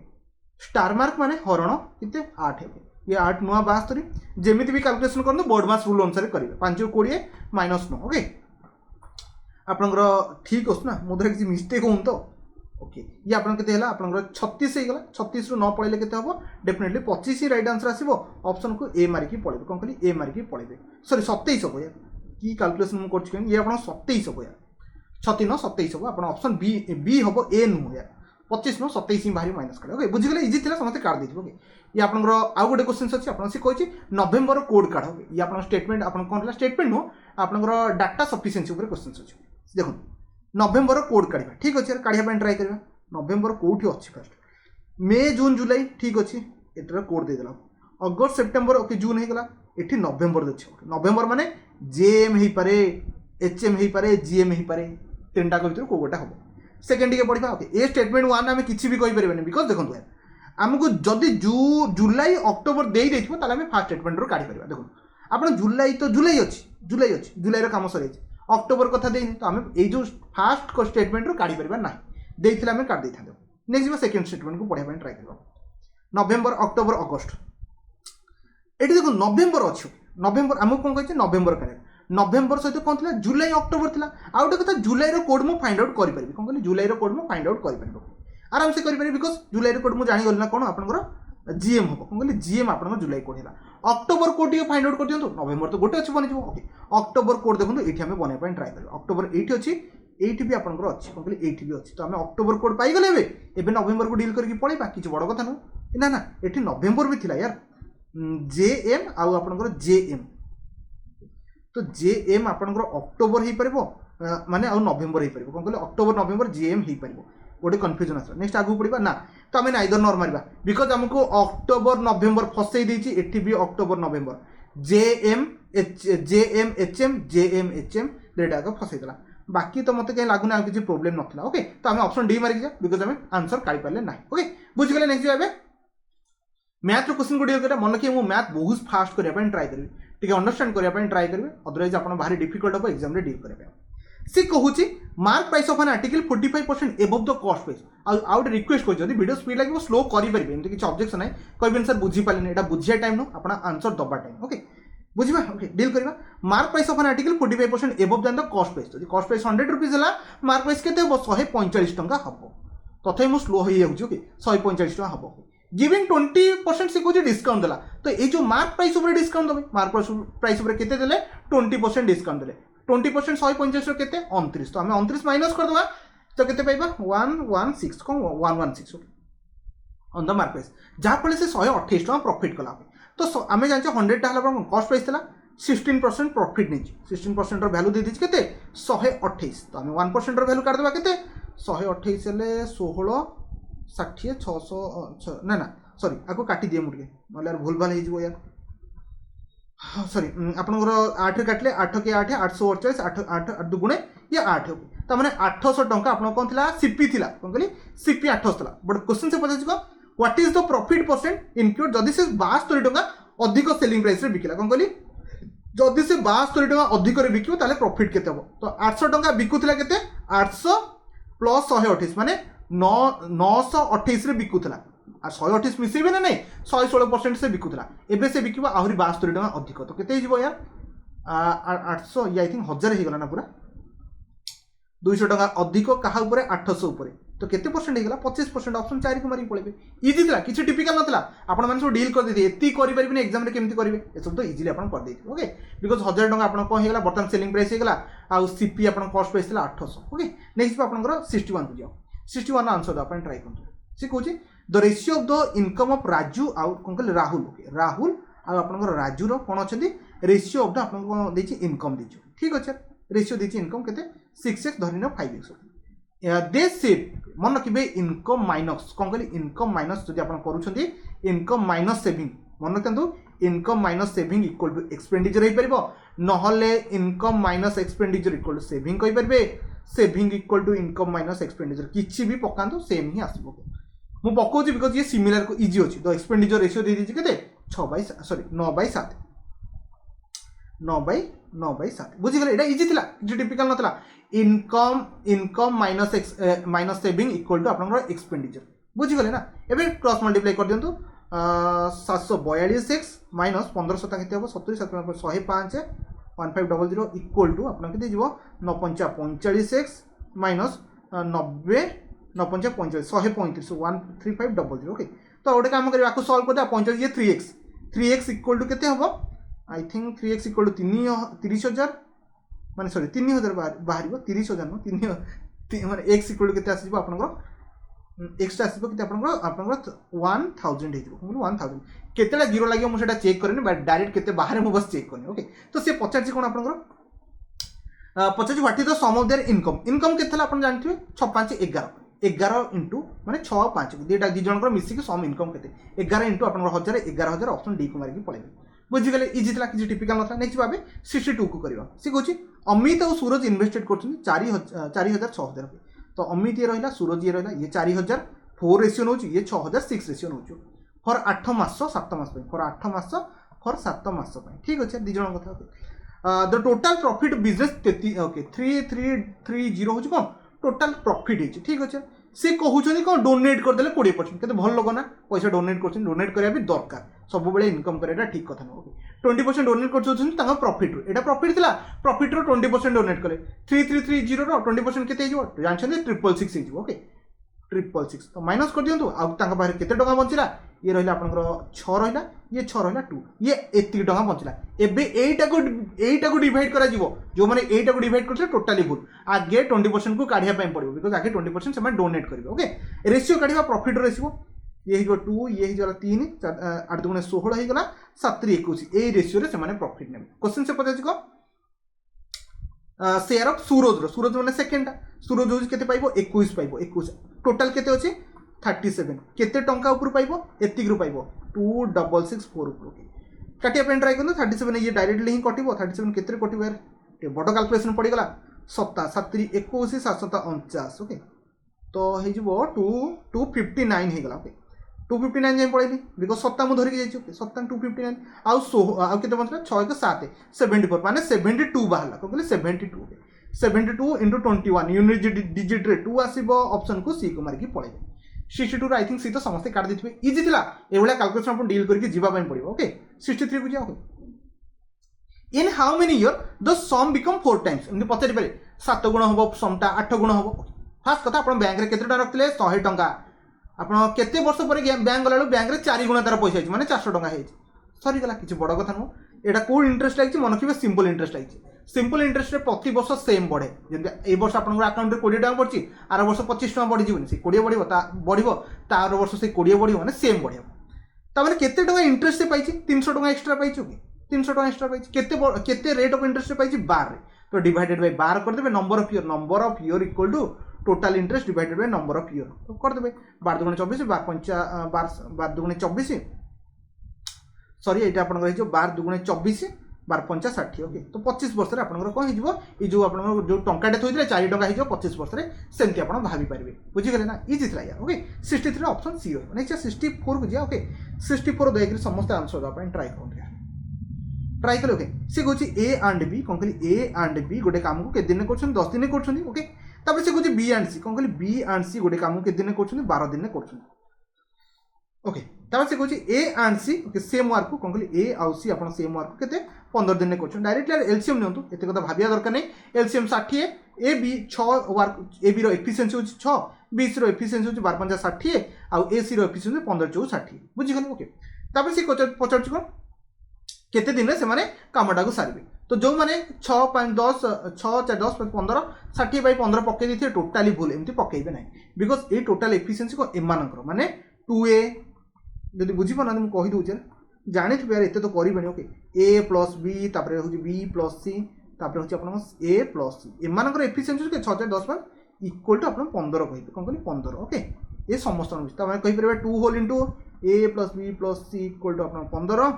स्टार मार्क माने हरण के 8 ये 8 नुआ 72 जमी भी कैलकुलेशन कर बोर्ड मास रूल अनुसार करेंगे 5 × 20 -9 ओके आपंकर ठीक अच्छे ना मुझे किसी मिस्टेक हो तो ओके ये आप 36 होगा 36 रु 9 पड़े के डेफिनेटली 25 राइट आंसर आसो ऑप्शन को ए मारिकी पड़े कौन कह ए मारिकी पड़े सॉरी 27 हम यार कि कैलकुलेशन मुझे कर ये आप 27 हम यार 36 9 27 हम आप ऑप्शन बी बी हम ए नुह यार 25 नो 27 ही बाहर माइनस कर ओके बुझीगले इजी थी समस्त काट दे ओके ये आप आउ गोटे क्वेश्चन अच्छे आपसी कही नवेम्बर कोड काढ़ ओके ये आप स्टेटमेंट आप कौन स्टेटमेंट नुह आपंकर डाटा सफिशिएंसी क्वेश्चन अच्छे देखो नवेम्बर कोड काढ़ा ठीक अच्छे काढ़ा ट्राए करवा नवेम्बर कौटी अच्छी फास्ट मे जून जुलाई ठीक अच्छे एटार कोड देदेला अगस्त सेप्टेम्बर ओके जून होगा ये नवेम्बर अच्छे नवेम्बर माने जेएम हो पारे एचएम हो पारे जीएम हो पारे 3टा भर कौ गोटा हम सेकेंड टे पढ़ा ओके ए स्टेटमेंट 1 आम किसी भी कहीपर बिकज देखो यार आमको जदि जुलाई अक्टोबर दे देते फास्ट स्टेटमेंट रू काढ़ी पार देखो आप जुलाई तो जुलाई अच्छी जुलाई काम सर अक्टोबर कथा देनी तो आम जो फास्ट स्टेटमेंट रू काढ़ी पार ना देते आम काट देता नेक्स्ट सेकेंड स्टेटमेंट को पढ़ाई ट्राए कर नवेम्बर अक्टोबर अगस्त ଏଠି ଦେଖନ୍ତୁ ନଭେମ୍ବର ଅଛି, ନଭେମ୍ବର ଆମକୁ କ'ଣ କହିଛି ନଭେମ୍ବର କାଢ଼ିବା, ନଭେମ୍ବର ସହିତ କ'ଣ ଥିଲା ଜୁଲାଇ ଅକ୍ଟୋବର ଥିଲା। ଆଉ ଗୋଟେ କଥା ଜୁଲାଇର କୋଡ୍ ମୁଁ ଫାଇଣ୍ଡ ଆଉଟ୍ କରିପାରିବି, କ'ଣ କହିଲି ଜୁଲାଇର କୋଡ୍ ମୁଁ ଫାଇଣ୍ଡ ଆଉଟ୍ କରିପାରିବି ଆରାମସେ କରିପାରିବି, ବିକଜ ଜୁଲାଇର କୋଡ୍ ମୁଁ ଜାଣିଗଲି ନା କ'ଣ ଆପଣଙ୍କର ଜିଏମ୍ ହେବ, କ'ଣ କହିଲି ଜିଏମ୍ ଆପଣଙ୍କର ଜୁଲାଇ କୋଡ୍ ହେଲା। ଅକ୍ଟୋବର କୋଡ୍ ଟିକେ ଫାଇଣ୍ଡ ଆଉଟ୍ କରିଦିଅନ୍ତୁ, ନଭେମ୍ବର ତ ଗୋଟେ ଅଛି ବନିଯିବ। ଓକେ ଅକ୍ଟୋବର କୋଡ୍ ଦେଖନ୍ତୁ ଏଇଠି ଆମେ ବନେଇବା ପାଇଁ ଟ୍ରାଏ କରିବା, ଅକ୍ଟୋବର ଏଇଠି ଅଛି, এইটি বি আপনার অছি, কম কলি এইটি বি অছি, তো আমি অক্টোবর কোড পাইগলে এবে নভেম্বর কু ডিল করিকি পড়াইবা, কিছু বড় কথা নুহ না না, এটি নভেম্বর বি থিলা यार জে এম আউ আপনার জে এম, তো জে এম আপনার অক্টোবর হয়ে পারিব মানে আউ নভেম্বর হয়ে পারিব, কম কলি অক্টোবর নভেম্বর জে এম হয়ে পারিব, গোটে কনফ্यूजन আসবে। নেক্সট আগু পড়িবা না, তো আমি নাইদর নর মারিবা, বিকজ আমকু অক্টোবর নভেম্বর ফসাই দেইছি, এটি B October November J M H M J M H M দুইটা আগে ফসাই দেলা, बाकी तो मत कहीं लगुना किसी प्रोब्लेम ना। ओके तो आम ऑप्शन डी मारिक जा, बिकज आम आंसर काढ़ी पारे ना। ओके बुझीगले। नेक्स्ट जाए मैथ क्वेश्चन को डील करा, मन रखिए मुझे मैथ बहुत फास्ट करने ट्राए करी, टी अंडरस्टांड करने ट्राए करेंगे, अदरवाइज आप भारी डिफिकल्ट हम एग्जाम डील करेंगे। सी कहूँ mark price of an article 45% above the cost price. Out request कर वीडियो स्पीड लगे स्लो करेंगे, एमती किसी ऑब्जेक्शन ना कह सर बुझीपारे यहाँ बुझिया टाइम नो आप आंसर दबा टाइम। ओके बुझा ओके डील करवा। Mark price of an article 45% above than the cost price, जो कॉस्ट प्राइस 100 रुपीज है मार्क प्राइस केते हम 145 टंका हम, तथापि मुझे स्लो हो जाऊँ कि 145 टंका हम। गिविंग 20% से कुछ डिस्काउंट देला, तो ये जो मार्क प्राइस ऊपर डिस्काउंट देवे, मार्क प्राइस ऊपर केते देले 20% डिस्काउंट देले, 20% 145 केते 29, तो हमें 29 माइनस कर दवा तो केते पाइबा 116 को 116 ऑन द मार्क प्राइस, जहाँ फल से 128 टंका प्रॉफिट कला। तो आम जाने 100 टा कॉस्ट प्राइस था 16% प्रॉफिट नहीं, 16% वैल्यू दे दीजिए के 128, तो आम 1% वैल्यू काटदेवा के 128 हेल्ले 16 60 600 ना ना सॉरी आपको काटी दिए मुझे यार भूल भाल हो यार सॉरी आपंकर 8 काटिले 8 के 8 848 8 8 दुगुणे ये 8 तो मैंने 800 टंका आप कौन थी सीपी थी कौन कहली सीपी 800 था, बट क्वेश्चन से पचार what is the profit percent include जदि से 62 टंका अधिक सेलिंग प्राइस रे बिकिला, कौन कहली जदि से 62 टंका अधिक बिकिबो ताले प्रॉफिट केते हो, तो 800 टंका बिकुथिला केते 800 प्लस 128 माने 928 रे बिकुथिला, आ 128 मिसेबे ना नहीं 116% से बिकुथिला, एबे से बिकिबो आहुरी 62 टंका अधिक, तो केते हिजबो यार 800 ये आई थिंक 1000 हे गला ना पूरा 200 टंका अधिक कहा ऊपर 800 ऊपर, तो केते परसेंट हो गला 25%। ऑप्शन 4 को मारी पड़े इजी था, किसी टिपिकल नथला, आपण माने सब डील कर देथि एती करि परिबिने एग्जाम रे केमती करिवे ए सब तो इजीली आपण कर देथि। ओके बिकॉज 1000 टंका आपण कोन हेगला बर्तन सेलिंग प्राइस हेगला आ सीपी आपण कॉस्ट प्राइस थिला 800। ओके नेक्स्ट पे आपनकर 61 को जाओ, 61 आंसर आपण ट्राई करतो। से कहूची the ratio of the income of Raju आउ कोन कहले राहुल। ओके राहुल आ आपनकर राजू रो कोन अछंती रेशियो ऑफ द आपण को देछि इनकम देछि, ठीक अछि रेशियो देछि इनकम केते 6x धरिनो 5x दे सेव मन रखिए इनकम माइनस कौन कहली इनकम माइनस जब आप करूँगी इनकम माइनस सेविंग मन रखु income minus saving equal to expenditure हो पार नहले income minus expenditure equal to saving कहींपारे, saving equal to income minus expenditure किसी भी पकातु सेम ही आसो मुझे पकाऊँ बिकज ये सिमिलर को इजी अच्छी, तो एक्सपेंडिचर रेशियो दे दीजिए के 9/7 9/7 बुझीगले, ये इजी था कि टिपिकल ना income minus saving equal to आपन एक्सपेंडिचर बुझीगले ना। एबे क्रॉस मल्टीप्लाई कर दियंतु 742x माइनस 1500 ता केते हो 70 7 105 1500 इक्वल टू आपन केते जीवो 945x माइनस 90 945 135 13500। ओके तो गोटे काम करिया आपको सॉल्व कर दे 45 ये 3x इक्वल टू केते हो I think 3x equal to 30000 माने सॉरी 3000 बाहर 30,000 नो 3 माने x इक्वल टू केते आसीबो आपनकर एक्स्ट्रा आसीबो केते आपनकर 1000 हेजिबो 1000 केतेला जीरो लागियो मु सेटा चेक करनी बट डायरेक्ट केते बाहर मु बस चेक करनी। ओके तो से 50 कोन आपनकर 50 what is the sum of their income केतेला आपन जानथिबे 6 5 11 इंटू माने 6 5 दुटा दी जनकर मिसी के सम इनकम केते 11 इंटू आपनकर 1000 ऑप्शन डी को मारी के पळेबे बुझीगले इजी था किसी टिपिकल ना। नेक्स्ट भाव 62 को करवा सी कहूँ अमित और सूरज इन्वेस्टेड कर 4600 तो अमित ये रहा सूरज ये रहा ये 4000 4 रेशियो नौ ये 6000 6 रेशियो नौ फर 8 मास 7 मास फर 8 मास फर 7 मास ठीक अच्छे दी जन कथा। The total profit business okay 3330 हूँ कौन टोटाल प्रॉफिट है ठीक अच्छे सी कहते कौन डोनेट करदे 20% के भल लोग ना पैसा डोनेट कर डोनेट करा भी दरकार सब बेले इनकम करेगा ठीक कथा नुह 20% डोनेट कर प्रॉफिट एटा प्रॉफिट थिला प्रॉफिट रो 20% डोनेट कले 3330 रो 20% केते हिजो जानछन 666 हिजो ओके 666 तो माइनस कर दियंतु आ तांका बाहर केते टका बंचिला ये रहिला आपनकर 6 रहिला ये 6 रहिला 2 ये एति टका बंचिला एबे एटा को डिवाइड करा जीवो जो माने एटा को डिवाइड करछे टोटली भूल आगे 20% को काढिया पय पड़िबो बिकॉज़ आगे 20% से डोनेट करिवे ओके रेशियो काढिबा प्रॉफिट रेशियो ये ही 2 ये ही 3 8 दुगुणे 16 ही गला 7 3 21 ए रेशियो रे से माने प्रॉफिट नेम क्वेश्चन से पता को शेयर ऑफ सूरज माने सेकंड सूरज होज केते पाइबो 21 पाइबो 21 टोटल केते अछि 37 केते टंका ऊपर पाइबो एतिक रु पाइबो 2664 ऊपर काटिया पेन ट्राई करनो 37 ये डायरेक्टली ही कटिबो 37 केते कटिबो यार ए बडो कैलकुलेशन पड़ी गला 7 7 21 749 ओके तो हे जिवो 259 हे गला ओके 259 जाई पड़ेली बिकॉज़ सत्ता मु धरिक जाई ओके सत्ता 259 आउ केते बंतरा 6 के 7 74 माने 72 बाहला को कहले 72 ओके 72 into 21 यूनिट डिजिट रे 2 आसीबो ऑप्शन को सी को मार के पड़े 62 आई थिंक सी तो समस्त काट देथिबे इजी थिला एवला कैलकुलेशन अपन डील करके जीवा पय पड़िबो ओके 63 को जाओ in how many year the sum become 4 times एमति पचारि पारे 7 गुण होबो समटा 8 गुण होबो फास्ट कथा अपन बैंक रे केतेटा रखले 100 टंका अपन केते वर्ष पर बैंक गलालु बैंक रे 4 गुण तार पैसा माने 400 टंका हेछि सरी गला किछि बड़ कथा नो एटा को इंटरेस्ट लागिछि मन किबे सिंपल इंटरेस्ट लागिछि सिंपल इंटरेस्ट रे प्रति वर्ष सेम बढ़े जेंति ए वर्ष आपन अकाउंट रे 20 टका पड़छि आर वर्ष 25 टका बढ़ि जिवनि से 20 बढ़िबो ता आर वर्ष से 20 बढ़िबो माने सेम बढ़िबो ता माने केते टका इंटरेस्ट से पाइछि 300 टका एक्स्ट्रा पाइछि कि 300 टका एक्स्ट्रा पाइछि केते रेट ऑफ इंटरेस्ट से पाइछि 12 रे तो डिवाइडेड बाय 12 कर देबे number of year equal to total interest divided by number of year तो कर देबे 12 दुगुणे 24 12 दुगुणे 24 सॉरी एटा आपन रहि जो 12 दुगुणे 24 12 5 60 ओके तो 25 वर्ष रे आपन कोन हि जिवो ई जो आपन जो टंकाटे थोइले 4 टंका हि जो 25 वर्ष रे सेंति आपन भाबी परिबे बुझि गेले ना इजी थला यार ओके 63 ऑप्शन सी हो नेक्स्ट 64 को जा ओके 64 देख समस्त आंसर दा अपन ट्राई कर ट्राई कले ओके से कहछि ए एंड बी कोन कहली ए एंड बी गोटे काम को के दिन करछन 10 दिन करछन ओके तापर से कहछि बी एंड सी कोन कहली बी एंड सी गोटे काम को के दिन करछन 12 दिन करछन ओके तापर से कहछि A and C okay same work को कोन कहली ए आउ सी अपन सेम वर्क केते 15 दिन करछन डायरेक्टली एलसीएम नियंतु एते कथा भाबिया दरकार नै LCM 60 A B 6 work A B रो एफिशिएंसी होछि 6 बी सी रो एफिशिएंसी होछि 12 5 60 आउ ए सी रो एफिशिएंसी 15 4 60 बुझि गले ओके तापर से पचार को केते दिन से माने कामटा को सारिबे तो जो माने 6 5 10 6 4 10 15 60 बाय 15 पके दिथे टोटली भूल एमती पकेइबे नै बिकॉज़ ए टोटल एफिशिएंसी को एमानकर माने 2a जदि बुझी पना हम कहि दउ छै जानि थे यार एते तो करिबेनी ओके a + b तापर होछि b + c तापर होछि अपन a + c एमानकर एफिशिएंसी के 6 4 10 पर इक्वल टू अपन 15 कहिबे कोन कहली 15 ओके ए समस्त त माने कहि परबे 2 whole into a + b + c equal to अपन 15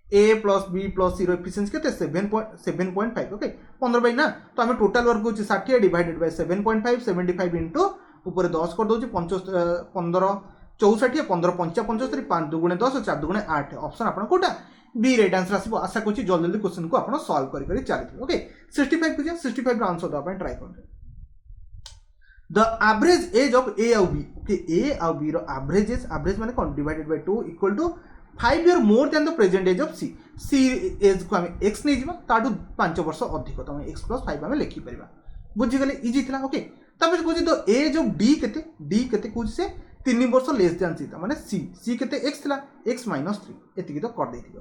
a + b + c रो एफिशिएंसी केते 7.5 ओके 15 बाय ना तो हमें टोटल वर्क होछि 60 डिवाइडेड बाय 7.5 75 इनटू ऊपर 10 कर दोछि 15 64 15 75 5 दुगुणे 10 4 दुगुणे 8 ऑप्शन आपन कोटा बी राइट आंसर आसीबो आशा करछि जल्दी जल्दी क्वेश्चन को आपन सॉल्व करि करि चलिथि ओके 65 को जा 65 रो आंसर द अपन ट्राई करते the average age of A और बी ओके ए और बी रो एवरेज माने कोन divided by 2 equal to 5 year more than the present age of C C age को हम x नै जिबा ताडू 5 वर्ष अधिक तो हम x + 5 हम लिखि परिबा बुझि गेले इजी थिला ओके तबे कोछि द एज ऑफ डी केते कोछि से 3 वर्ष लेस देन सी माने सी केते x थिला x - 3 एतिकी तो कर देथिबो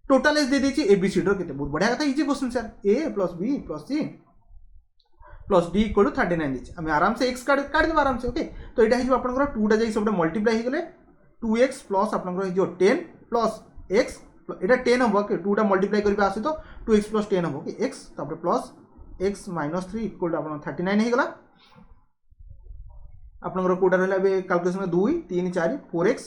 टोटल एज दे देछि एबीसीडी रो केते बहुत बढ़िया कथा easy question sir a + b + c + d = 39 दिछि हम आराम से x काट देबा आराम से ओके तो एटा हिजो आपनकर 2 टा जाई सबटा मल्टीप्लाई ही गेले 2x प्लस आपनकर जो 10 प्लस x एटा 10 हो के 2 टा मल्टीप्लाई करबा आसी तो 2x + 10 हो के x तापर प्लस x - 3 इक्वल टू आपन 39 हे गला आपनकर कोटा रहला बे कैलकुलेशन में 2 3 4 4x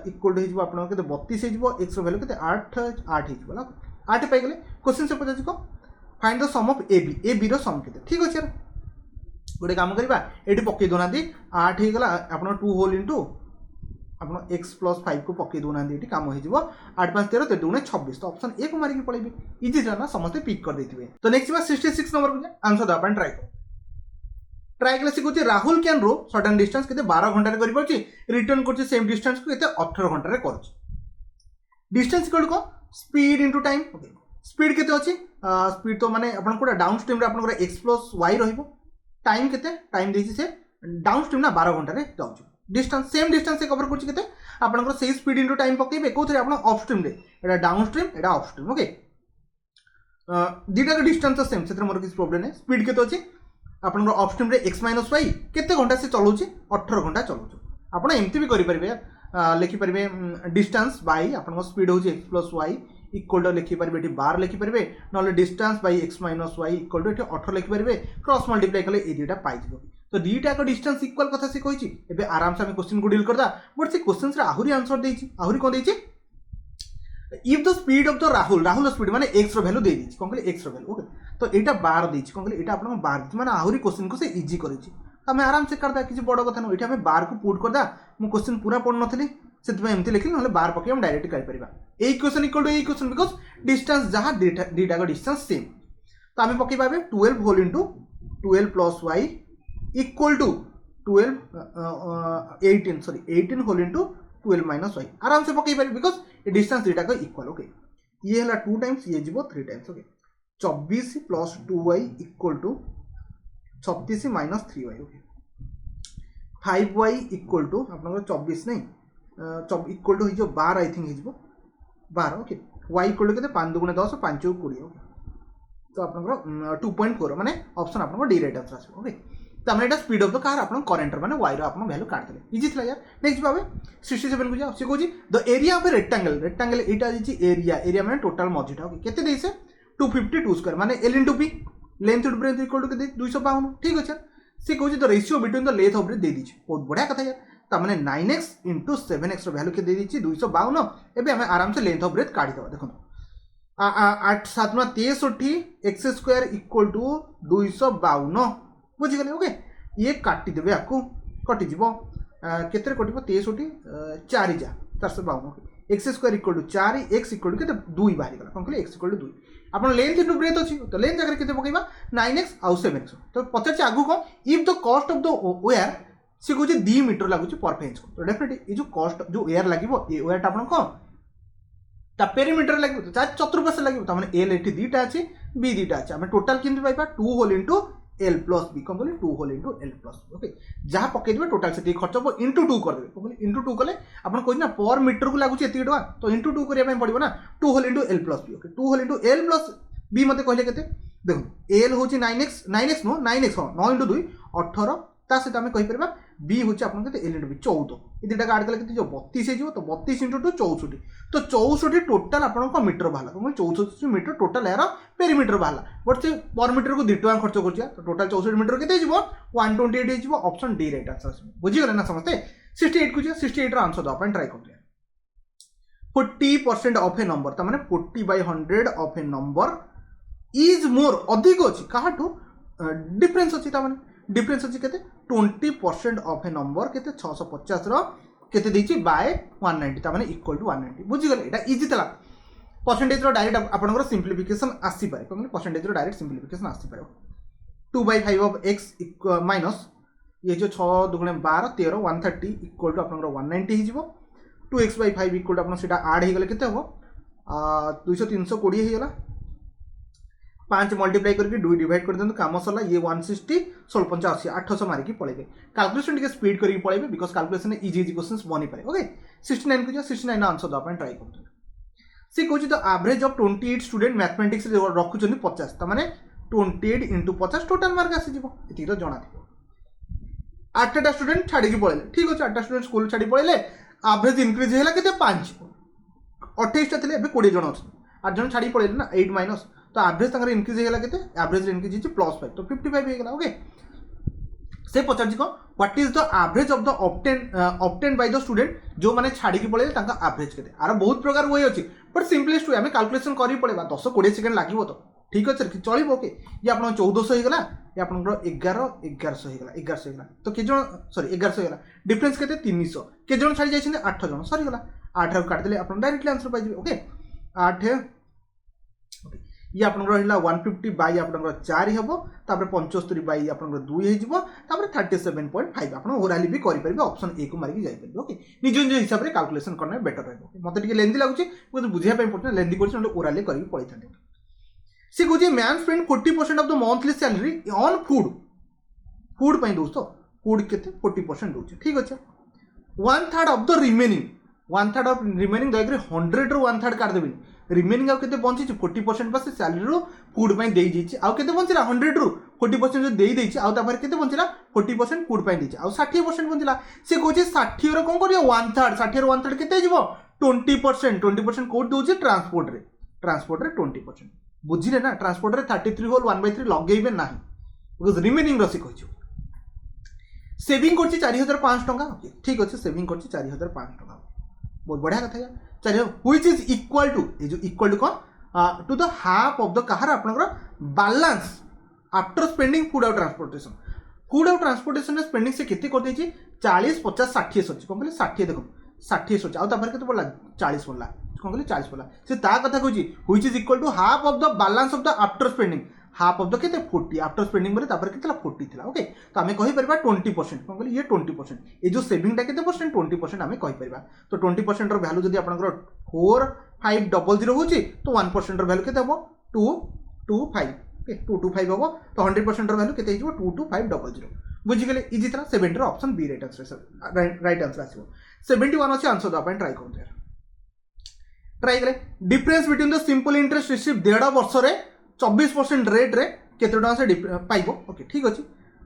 इक्वल टू हिजबो आपनकर केते 32 हिजबो x रो वैल्यू केते 8 8 हिजबो 8 पाई गेले क्वेश्चन से पचाछि को find the sum of ab रो सम केते ठीक अछि गोटे काम करबा एठी पक्के दोना दी 8 हे गला आपन 2 होल इनटू अपन x + 5 को पक्के दोना दी एठी काम हो जिवो 8 5 13 13 26 तो ऑप्शन ए को मारी के पळेबे इजी था ना समस्त पिक कर देथिबे तो नेक्स्ट बा 66 नंबर को आंसर द अपन ट्राई कले कौन Rahul can row certain distance के 12 घंटे कर रिटर्न कर सेम डिस्टेंस को 18 घंटे कर डिस्टेंस इक्वल कौन speed into time okay speed केते अछि स्पीड तो माने आपन कोडा डाउन स्ट्रीम रे आपन x प्लस y रहइबो टाइम केते टाइम देछि से डाउन स्ट्रीम ना 12 घंटा रे जाउछ डिस्टेंस सेम डिस्टेंस से कवर करछि केते आपन को सेही स्पीड इंटू टाइम पकेबे कोथरे आपन अप स्ट्रीम रे एटा डाउन स्ट्रीम एटा अप स्ट्रीम ओके दीटा के डिस्टेंस सेम सेत्र मोर किछ प्रॉब्लम नै स्पीड केते अछि आपन को अप स्ट्रीम रे x - y केते घंटा से चलौछि 18 घंटा चलौछि आपन एमती भी करि परिबे लिखि परिबे डिस्टेंस बाय आपन को स्पीड होछि x plus y equal to लिखि परिबे एठी 12 लिखि परिबे नले distance by x - y equal to एठी 18 लिखि परिबे क्रॉस मल्टीप्लाई कले ए दुटा पाइ जिवो तो दुटा को डिस्टेंस इक्वल कथा से कहिछि एबे आराम से हम क्वेश्चन को डील करदा बट से क्वेश्चन रे आहुरी आंसर देछि आहुरी कोन देछि if the speed of the Rahul speed माने x रो वैल्यू दे दिछि कोन कहले x रो वैल्यू ओके तो एटा 12 देछि कोन कहले एटा आपन 12 माने आहुरी क्वेश्चन को से इजी करिछि हमें आराम से करदा किछि बड़ कथा न एटा हमें 12 को पुट करदा मु क्वेश्चन पूरा पढ नथली सेतमे एमती लिखिल नले 12 पके हम डायरेक्ट कर परिबा a equation equal to a equation because distance जहां डीटा का डिस्टेंस सेम तो हमें पके पाबे 12 whole into 12 plus y equal to 18 whole into 12 minus y आराम से पके पाबे बिकॉज़ ये डिस्टेंस डीटा का इक्वल ओके ये हला 2 टाइम्स ये जीवो 3 times okay 24 plus 2y equal to 36 minus 3y okay 5y equal to आपन 24 नहीं इक्वल टू हो 12 आई थिंक हो 12 ओके y इक्वल टू केते 5 दुगुणे 10 5 को 20 ओके तो आपन 2.4 माने ऑप्शन आपन डी राइट आंसर आसे ओके तो हमने एटा स्पीड ऑफ द कार आपन करेंटर माने y रो आपन वैल्यू काट देले इजी थला यार नेक्स्ट भाबे 67 को जाओ से कहूची the area of a rectangle एटा दिछि एरिया माने टोटल मजिटा ओके केते देइसे 252 स्क्वायर माने l * b length to breadth equal to केते 252 ठीक अछि से कहूची the ratio between the length of breadth दे दिछि बहुत बढ़िया कथा यार तामने 9x * 7x रो वैल्यू के दे दिछि 252 एबे हम आराम से लेंथ ऑफ ब्रेथ काढी दबा देखो 8 7 * 63 x स्क्वायर इक्वल टू 252 बुझि गेले ओके ये काटी देबे आकू कटि जिवो केतरे कटिबो 63 4 जा 452 x square equal to 4 x equal to केते 2 बाहरी गला कोन कहले x इक्वल टू 2 अपन लेंथ इनटू ब्रेथ अछि तो लेंथ जगह केते पकैबा 9x आउ 7x तो पचार से आगु को if the cost of the where से कहूँ 2 मीटर लगुच पर फेज को तो डेफिनेटली ये जो कॉस्ट जो एयर लगे ये एयर आपन को ता पेरीमीटर लगे तो चार चतुर्पार्श्व लगे तो माने एल एटी दीटा अछि बी दीटा अछि हम टोटल किंतु पाइबा 2 whole into L plus B कम बोले 2 whole into L plus okay जहां पके देबे टोटल से खर्च हो इनटू 2 कर देबे बोले इनटू 2 कले अपन कोइ ना पर मीटर को लागुच एति टका तो इनटू 2 करिया पय पड़िबो ना 2 whole into L plus B okay 2 whole into L plus B मते कहले केते देखो एल होची 9x नो 9x हो 9 इनटू 2 18 ता से हमें कहि परबा बी होची आपन केते एल इनटू बी 14 ए दिटा ऐड कले केते जो 32 हे जिवो तो 32 इनटू 2 64 तो 64 टोटल आपन को मीटर बाहला तो 64 मीटर टोटल एरो पेरीमीटर बाहला बट से पर मीटर को 2 टका खर्च करजिया तो टोटल 64 मीटर केते जिवो 128 हे जिवो ऑप्शन डी राइट आंसर बुझि गेले ना समझते 68 को जे 68 रो आंसर दो अपन ट्राई करते 40% ऑफ ए नंबर त माने 40/100 of A number is more अधिक अछि काहाटू डिफरेंस अछि त माने डिफरेंस अछि केते 20% ऑफ ए नंबर केते 650 रो केते दिछि बाय 190 त माने इक्वल टू 190 बुझि गेले एटा इजी तला परसेंटेज रो डायरेक्ट आपनकर सिंपलीफिकेशन आसी पारे कोन परसेंटेज रो डायरेक्ट सिंपलीफिकेशन आसी पारे 2/5 ऑफ x माइनस ये जो 6 दुगुणे 12 13 130 इक्वल टू आपनकर 190 ही जिवो 2x/5 इक्वल टू आपन सेटा ऐड हे गेले केते हो 200 320 हे गेला 5 मल्टीप्लाई करके 2 डिवाइड कर देंतु काम सरला ये 160 16 85 800 मारी की पळेबे कैलकुलेशन के स्पीड करी पळेबे because calculation easy easy questions बनी पारे ओके 69 को जो 69 आंसर द अपन ट्राई करते सी कहूची the average of 28 student mathematics रे रखुचनी 50 त माने 28 * 50 टोटल मार्क आसी जिवो एती तो जणा थिबो 8टा स्टूडेंट छाडी की पळेले ठीक अछि 8टा स्टूडेंट स्कूल छाडी पळेले एवरेज इंक्रीज हैला केते 5 28 टा थिले एबे 20 जण अछि 8 जण छाडी पळेले ना 8 माइनस तो एवरेज तंगर इंक्रीज हेला केते एवरेज इंक्रीज इज +5 तो 55 हे गेला ओके से पचार जी को what is the average of the obtain by the student जो माने छाडी की पळे तांका एवरेज केते आरो बहुत प्रकार होय अछि बट सिंपलेस्ट वे हमें कैलकुलेशन करी पड़ेबा 10 20 सेकंड लागिवो तो ठीक अछि कि चलिबो ओके ये आपन 1400 हे गेला ये आपन 1100 हे गेला 1100 हे गेला तो के जण सॉरी 1100 हे गेला डिफरेंस केते 300 के जण छाडी जायछिन 8 जण सरी गेला 8 रो काट देले आपन डायरेक्टली आंसर पाइ जेबे ओके 8 ओके ये आपन रहिला 150 बाई आपन 4 हेबो तापर 75 बाई आपन 2 हे जिवो तापर 37.5 आपन ओराली भी करि परबे ऑप्शन ए को मारि के जाई परबे ओके निज निज हिसाब रे कैलकुलेशन करने बेटर रहबो मते टिके लेंदी लागुची को बुझिया पे इम्पोर्टेंट लेंदी करछ नले ओराली करि पळि थाले सी गुजी man spend 40% of the monthly salary on food पे दोस्तों फूड केते 40% दोछ ठीक अछि 1/3 of the remaining 1/3 of remaining दयकरे 100 रो 1/3 काट देबिन रिमेनिंग आउ केते बंची 40% बस सैलरी रो फूड पे देई जैछि आउ केते बंचिला 100 रो 40% जो देई दैछि आउ तापर केते बंचिला 40% फूड पे दैछि आउ 60% बंचिला से कोछि 60 रो कोन करियो 1/3 60 रो 1/3 केते जिवो 20% कोड दोछि ट्रांसपोर्ट रे 20% बुझिले ना ट्रांसपोर्ट रे 33 होल 1/3 लगेइबे नाही बिकॉज़ रिमेनिंग रसी कहछि सेविंग करछि 4500 टका ओके ठीक अछि सेविंग करछि 4500 टका बहुत बढ़िया कथा है चलिए व्हिच इज इक्वल टू ये जो इक्वल टू कौन to the half of the कहार आपनकर बैलेंस आफ्टर स्पेंडिंग फूड और ट्रांसपोर्टेशन स्पेंडिंग से केते कर देछि 40 50 60 सच्ची कोन कहले 60 देखो 60 सच्ची आ तापर केते पड़ला 40 पड़ला कोन कहले 40 पड़ला से ता कथा कहछि which is equal to half of the balance of the after spending half of the केते 40 आफ्टर स्पेंडिंग बरे तापर केतेला 40 थिला ओके तो हमें कहि परबा 20% कोन कहले ये 20% ये जो सेविंग टा केते परसेंट 20% हमें कहि परबा तो 20% रो वैल्यू जदी आपनकर 4500 होची तो 1% रो वैल्यू केते हबो 225 ओके 225 हबो तो 100% रो वैल्यू केते हिजबो 22500 बुझि गेले इजी तरह 70 रो ऑप्शन बी राइट आंसर आसीबो 71 अछि आंसर द अपन ट्राई करु ट्राई करे difference between the simple interest receive 1.5 वर्ष रे 24% रेट रे केते टका से पाइबो ओके ठीक अछि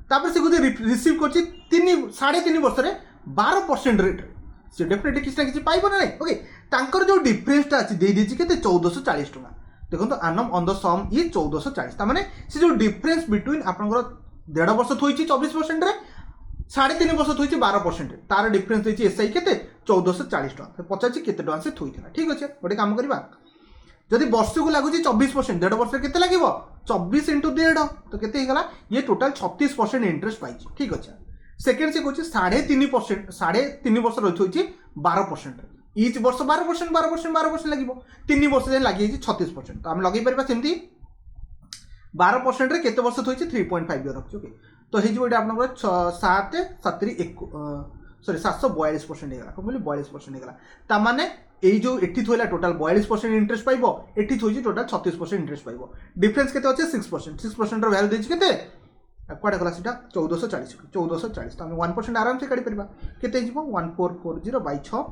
तापर से कुछ रिसीव करछि 3.5 वर्ष रे 12% रेट रे से डेफिनेटली किछ ना किछ पाइबो ना ओके तांकर जो डिफरेंस टा अछि दे दिछि केते 1440 टका देखो तो आनम ऑन द सम ई 1440 ता माने से जो डिफरेंस बिटवीन आपनकर 1.5 वर्ष थोइछि 24% रे 3.5 वर्ष थोइछि 12% तार डिफरेंस देछि एसआई केते 1440 टका पचाछि केते टका से थोइथिला ठीक अछि ओटे काम करबा जदि वर्ष को लगुच 24% 1.5 वर्ष के लगे 24 इंटू 1.5 तो केते गला ये टोटल 36% इंटरेस्ट पाई ठीक अच्छे सेकेंड से कहूँ 3.5% 3.5 वर्ष रही 12% इच वर्ष 12% लगे 3 वर्ष जाए लगे 36% तो आम लगे पार सेमती 12% रे केते वर्ष थोइछि 3.5 इयर रखछि ओके तो हे जो आपन 7 सॉरी 742% हेगला को बोली 42% हेगला ता माने एई जो एठी थोइला टोटल 42% इंटरेस्ट पाइबो एठी थोइछि टोटल 36% इंटरेस्ट पाइबो डिफरेंस केते अछि 6% रो वैल्यू देछि केते कोडा गला सेटा 1440 तो हम 1% आराम से काढी परबा केते हिजबो 1440 बाय 6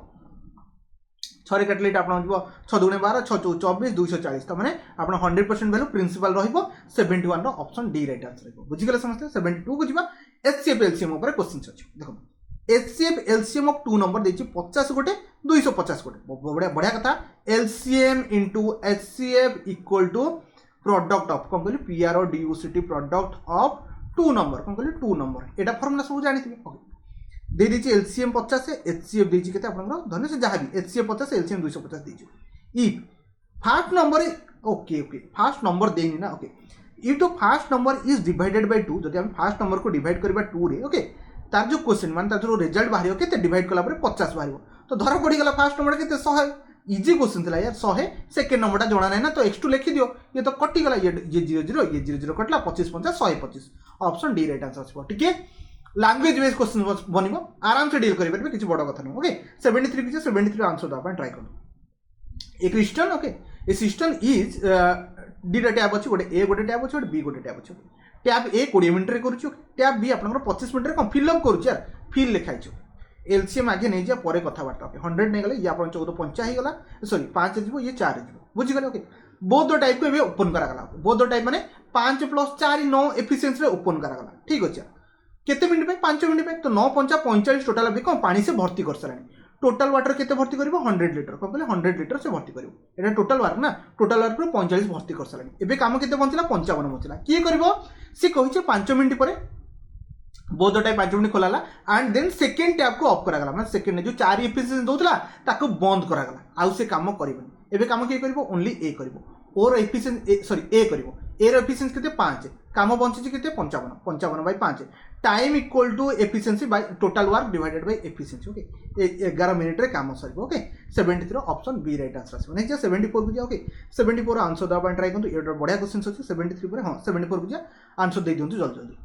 6 रे काटले आपन हिजबो 6 दुने 12 6 24 240 तो माने आपन 100% वैल्यू प्रिंसिपल रहिबो 71 रो ऑप्शन डी राइट आंसर रहिबो बुझि गेले समझते 72 को जिबा एचसीएफ एलसीएम ऊपर क्वेश्चन अछि देखो एचसीएफ एलसीएम ऑफ 2 नंबर देछि 50 गोटे 250 गोटे बढ़िया कथा LCM into HCF equal to product of कौन कहली पीआर और डीयूसीटी प्रोडक्ट ऑफ 2 नंबर कौन कहली 2 नंबर एटा फार्मूला सब जानिथिबे ओके दे दिछि एलसीएम 50 एचसीएफ देछि केते आपनरो धन्य से जहाबी एचसीएफ 50 एलसीएम 250 देछि if first number okay first number देनी ना okay if two first number is divided by 2 जदि हम फर्स्ट नंबर को डिवाइड करबा 2 रे ओके तार जो क्वेश्चन मान तार जो रिजल्ट बाहरियो केते डिवाइड कला परे 50 बाहरियो तो धर पड़ी गला फर्स्ट नंबर केते 100 इजी क्वेश्चन थिला यार 100 सेकंड नंबरटा जोड़ा नै ना तो x2 लिखि दियो ये तो कटि गला ये 00 कटला 25 50 125 ऑप्शन डी राइट आंसर आछबो ठीक है लैंग्वेज बेस्ड क्वेश्चन बनिबो आराम से डील करि परबे किछि बड़ कथा न ओके 73 किछि 73 आंसर द अपन ट्राई करू एक system okay A system is डीटा tab अछि गोटे ए गोटे टैब अछि गोटे बी गोटे टैब अछि टैब ए 20 मिनिट रे करूछु टैब बी आपनकर 25 मिनिट रे कम फिल अप करूछु यार फिल लिखाइ छु एलसीएम आगे नै जा परे कथा बार्ता ओके 100 नै गले ये आपन 14.5 हे गला सॉरी 5 जिवो ये 4 जिवो बुझि गले ओके बोथ द टाइप को एबे ओपन करा गला बोथ द टाइप माने 5 + 4 9 एफिशिएंसी रे ओपन करा गला ठीक अछि केते मिनिट पे 5 मिनिट पे तो 9 5 45 टोटल अभी कम पानी से भर्ती कर सलानी टोटल वाटर केते भर्ती करिवो 100 लीटर को कहले 100 लीटर से भर्ती करिवो एटा टोटल वाटर ना टोटल वाटर को 45 भर्ती कर सलानी एबे काम केते बंचला 55 बंचला की करिवो सी कहिचे 5 मिनिट परे बोथ टाइप 5 मिनिट खोलाला एंड देन सेकंड टैप को ऑफ करा गला मतलब सेकंड जो 4 एफिशिएंसी दोतला ताको बंद करा गला आउ से काम करिवो एबे काम की करिवो ओनली ए करिवो और एफिशिएंसी सॉरी ए करिवो एयर एफिशिएंसी केते 5 काम बंची केते 55 55 by 5 time equal to efficiency by total work divided by efficiency okay 11 minute रे काम sir okay 73 option B right answer आसी नहीं 74 को जा ओके 74 आंसर दबा ट्राई करंतु ये बढ़िया क्वेश्चन अछि 73 पर हां 74 को जा आंसर दे दियंतु जल्दी जल्दी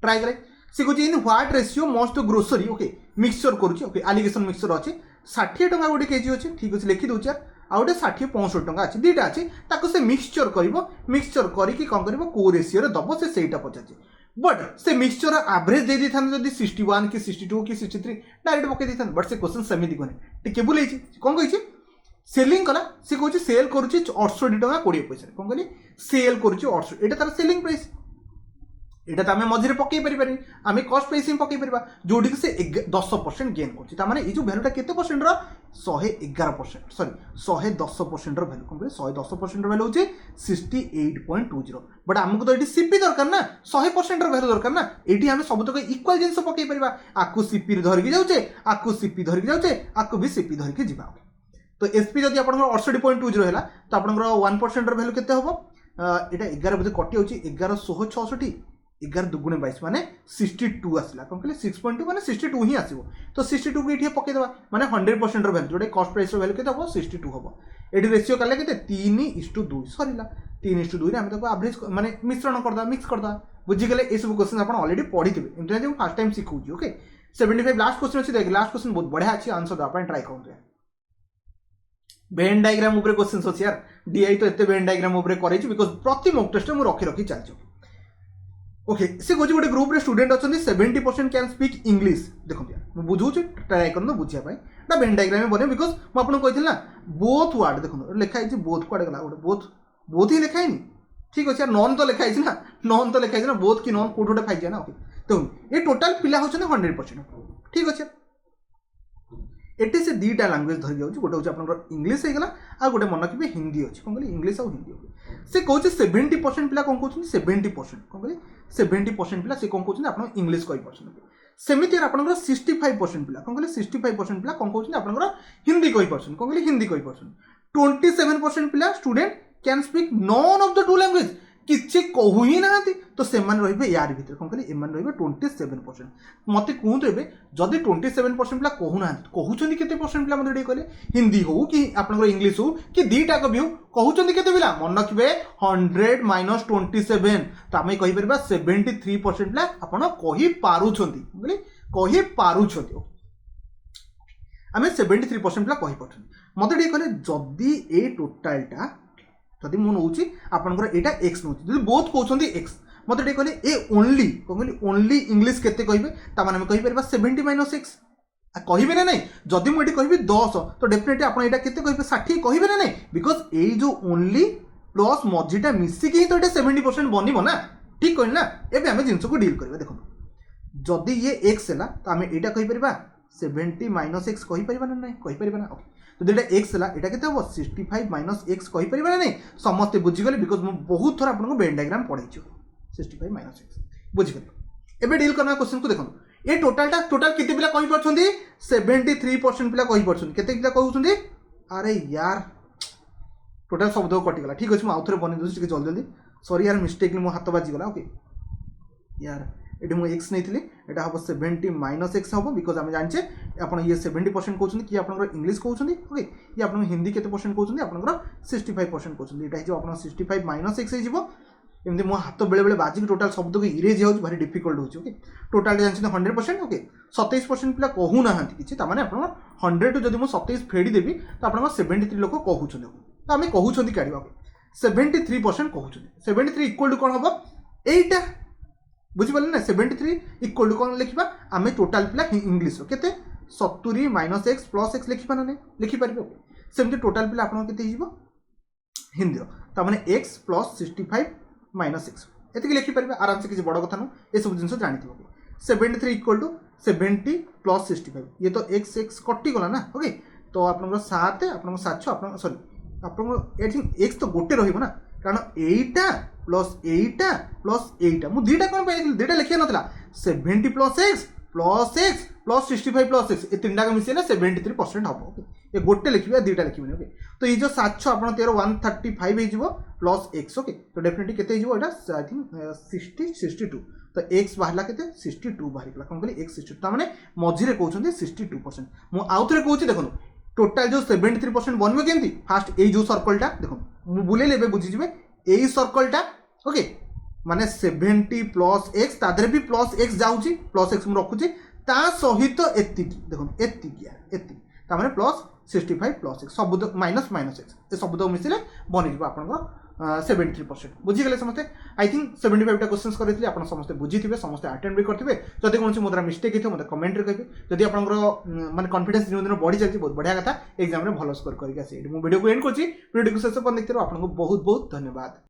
ट्राई करे से कुछ in what ratio most grocery okay mixture करूची ओके एलिगेशन मिक्सचर अछि 60 टका गोटे केजी अछि ठीक अछि लिखि दउछ आ गोटे 60 65 टका अछि दुटा अछि ताको से मिक्सचर करिवो मिक्सचर करिकि कोन करिवो को रेशियो रे दबो से सेटा पचाछि बट से मिक्सचर एवरेज दे दिथान जदी 61 कि 62 कि 63 डायरेक्ट पके दिथान बट से क्वेश्चन समिति कोने टिके बुलेछि कोन कहिछि सेलिंग कला से कहछि सेल करूछि 68 टका 20 पैसा कोन कहली सेल करूछि 68 एटा तार सेलिंग प्राइस एटा त आमे मझिरे पकई परिबानी आमे कॉस्ट प्राइस में पकई परिबा जोडी से 10% गेन करछि ता माने ई जो वैल्यूटा केते परसेंट रो 111% सॉरी 110% रो वैल्यू कोन 110% रो वैल्यू होछि 68.20 बट हमको तो एटी सीपी दरकार ना 100% रो वैल्यू दरकार ना एटी हमें सब तक इक्वल जिंस पकई परिबा आकु सीपी धरि के जाउचे आकु सीपी धरि के जाउचे आकु भी सीपी धरि के जिबा तो एसपी जदि आपन 68.20 हैला तो आपन 1% रो वैल्यू केते होबो एटा 11 बजे कटि होछि 1166 11 दुगुणे 22 माने 62 आसला कम कहले 6.2 माने 62 ही आसीबो तो 62 को एठी पके देबा माने 100% रो वैल्यू जोडे कॉस्ट प्राइस रो वैल्यू केते हो 62 होबो एठी रेशियो काले केते 3:2 सरीला 3:2 रे हम ताको एवरेज माने मिश्रण करदा मिक्स करदा बुझी गेले ए सब क्वेश्चन आपण ऑलरेडी पढिथिबे इंटरनेट जो फर्स्ट टाइम सिखौजी ओके 75 लास्ट क्वेश्चन अछि देख लास्ट क्वेश्चन बहुत बढ़िया अछि आंसर दा आपण ट्राई करंतु वेन डायग्राम ऊपर क्वेश्चन अछि यार डीआई तो एते वेन डायग्राम ऊपर करै छि बिकॉज़ प्रति मॉक टेस्ट में रखी रखी चलछ ओके से गोटे गोटे ग्रुप रे स्टूडेंट अछंती 70% कैन स्पीक इंग्लिश देखो मैं बुझू ट्राई कर बुझिया ना वेन डायग्राम में बने बिकॉज मैं आपको कही ना बोथ वर्ड देखो लिखाई बोथ कड़े गला गोटे बोथ बोथ ही लिखाई ठीक अच्छे नॉन तो लिखाई ना नॉन तो लिखाई ना बोथ कि नॉन कोट गोटे फाइज ना ओके तो ये टोटाल पिला होछन 100% ठीक अच्छे एटे से दीटा लैंग्वेज धरी जाउछ गोटे होछ आपनकर इंग्लिश हे गला आ गोटे मन रखिबे हिंदी अछि कोन कहली इंग्लिश आ हिंदी से कहउछ 70% पिला कोन कहउछ 70% कोन कहली 70% पिला से कोन कहउछ आपन इंग्लिश कहि परछन सेमिति आपनकर 65% पिला कोन कहली 65% पिला कोन कहउछ आपनकर हिंदी कहि परछन कोन कहली हिंदी कहि परछन 27% पिला student can speak none of the to language किछि कहू ही ना तो सेमान रहिबे यार भीतर कोन कहली एमान रहिबे 27% मते कहूत एबे जदी 27% पिला कहू ना कहउछनी केते परसेंट पिला मते डे कहले हिंदी हो कि आपनकर इंग्लिश हो कि दीटा को भी हो कहउछनी केते पिला मन रखिबे 100 - 27 तो आमे कहि परबा 73% पिला आपण कहि पारुछंती कहली कहि पारुछंती आमे 73% पिला कहि परछन मते डे कहले जदी ए टोटलटा जदि मु नउची आपनकर एटा x नउची जदि बोथ कहउछंती x मते डे कहले ए ओनली कहली ओनली इंग्लिश केते कहिबे ता माने हम कहि परबा 70 - x कहिबे ना नहीं जदि मु एटी कहिबे 10 तो डेफिनेटली आपण एटा केते कहिबे 60 कहिबे ना नहीं बिकॉज़ ए जो ओनली प्लस मझीटा मिसी कि तो एटा 70% बनिबो ना ठीक कहली ना एबे हम जिंस को डील करबा देखो जदि ये x हैला तो हम एटा कहि परबा 70 - x कहि परबा ना नहीं कहि परबा ना ओके तो जेटा x हैला एटा केते हो 65 - x कहि परबा ना नहीं समस्त बुझी गले बिकॉज़ मु बहुत थोर आपन को वेन डायग्राम पढै छु 65 - x बुझी गले एबे डील करना क्वेश्चन को देखो ए टोटल किते पिला कहि परछंती 73% पिला कहि परछंती केते पिला कहउछंती अरे यार टोटल शब्द कटि गला ठीक अछि म आउथरे बनि दोस ठीक जल्दी जल्दी सॉरी यार मिस्टेकली मो हाथ बाजी गला ओके यार एटी मु x नैथिली एटा हबो 70 - x हबो बिकॉज़ हम जानछे आपण ये 70% कहउछंती कि आपनकर इंग्लिश कहउछंती ओके ये आपण हिंदी केते परसेंट कहउछंती आपनकर 65% कहउछंती एटा जो आपण 65 - x हे जिवो एमती मो हाथ बेले बेले बाजी टोटल शब्द को इरेज हो भारी डिफिकल्ट हो ओके टोटल जानछे 100% ओके 27% पिला कहू ना किछि ता माने आपण 100 टू जदि मो 27 फेडी देबी तो आपण 73 लोक कहउछंती तो हम कहउछंती काढिबा 73% कहउछंती 73 इक्वल टू कोन हबो एटा बुझी पाले ना 73 इक्वल टू कोन लिखिबा आमे टोटल पिला इंग्लिश केते 70 - x + x लिखिबा ना लिखि परबो सेमते टोटल पिला आपण केते हिजबो हिंदी ता माने x + 65 - x एते लिखि परबा आराम से किछि बड़ कथा न ए सब जिंस जानिथिबो 73 इक्वल टू 70 + 65 ये तो x कटि गला ना ओके तो आपन 7 आपन 7 आपन सॉरी आपन एथिंग x तो गोटे रहिबो ना कारण एटा प्लस एटा प्लस एटा मु दीटा कोन पे दीटा लिखिया नथला 70 + x plus x plus 65 plus x ये तीन टाक मिसेले 73% हम ओके ये गोटे लिखे दुईटा लिखे ओके तो ये जो 700 आप 135 हो प्लस एक्स ओके तो डेफिनेटली केते हो आई थिंक 62 तो एक्स बाहर के 62 बाहर कौन कहली एक्स 62 मैंने मझे कहते 62% मुझे आउ थे कहूँ देखो टोटाल जो 73% बनवे केमती फास्ट ये जो सर्कलटा देखो बुलेले बुझीजे यही सर्कलटा ओके माने 70 प्लस एक्स तादरे भी प्लस एक्स जाऊँगी प्लस एक्स मुझे रखुची ता सहित एति देखो एति तामाने प्लस 65 प्लस एक्स सब माइनस माइनस एक्स ये सब मिसिले बन आप 73% बुझीगले समस्ते आई थिंक 75टा क्वेश्चंस करते आप समस्ते बुझी थे समस्ते अटेंड भी करते जब कौन मोर मिस्टेक होता मतलब कमेंट कहे जब आप माने कॉन्फिडेंस दिन दिन बढ़ी चलती बहुत बढ़िया कथा एग्जाम में भल स्कोर करके आसी वीडियो को एंड कर वीडियो को शेष पर देखते आपको बहुत बहुत धन्यवाद।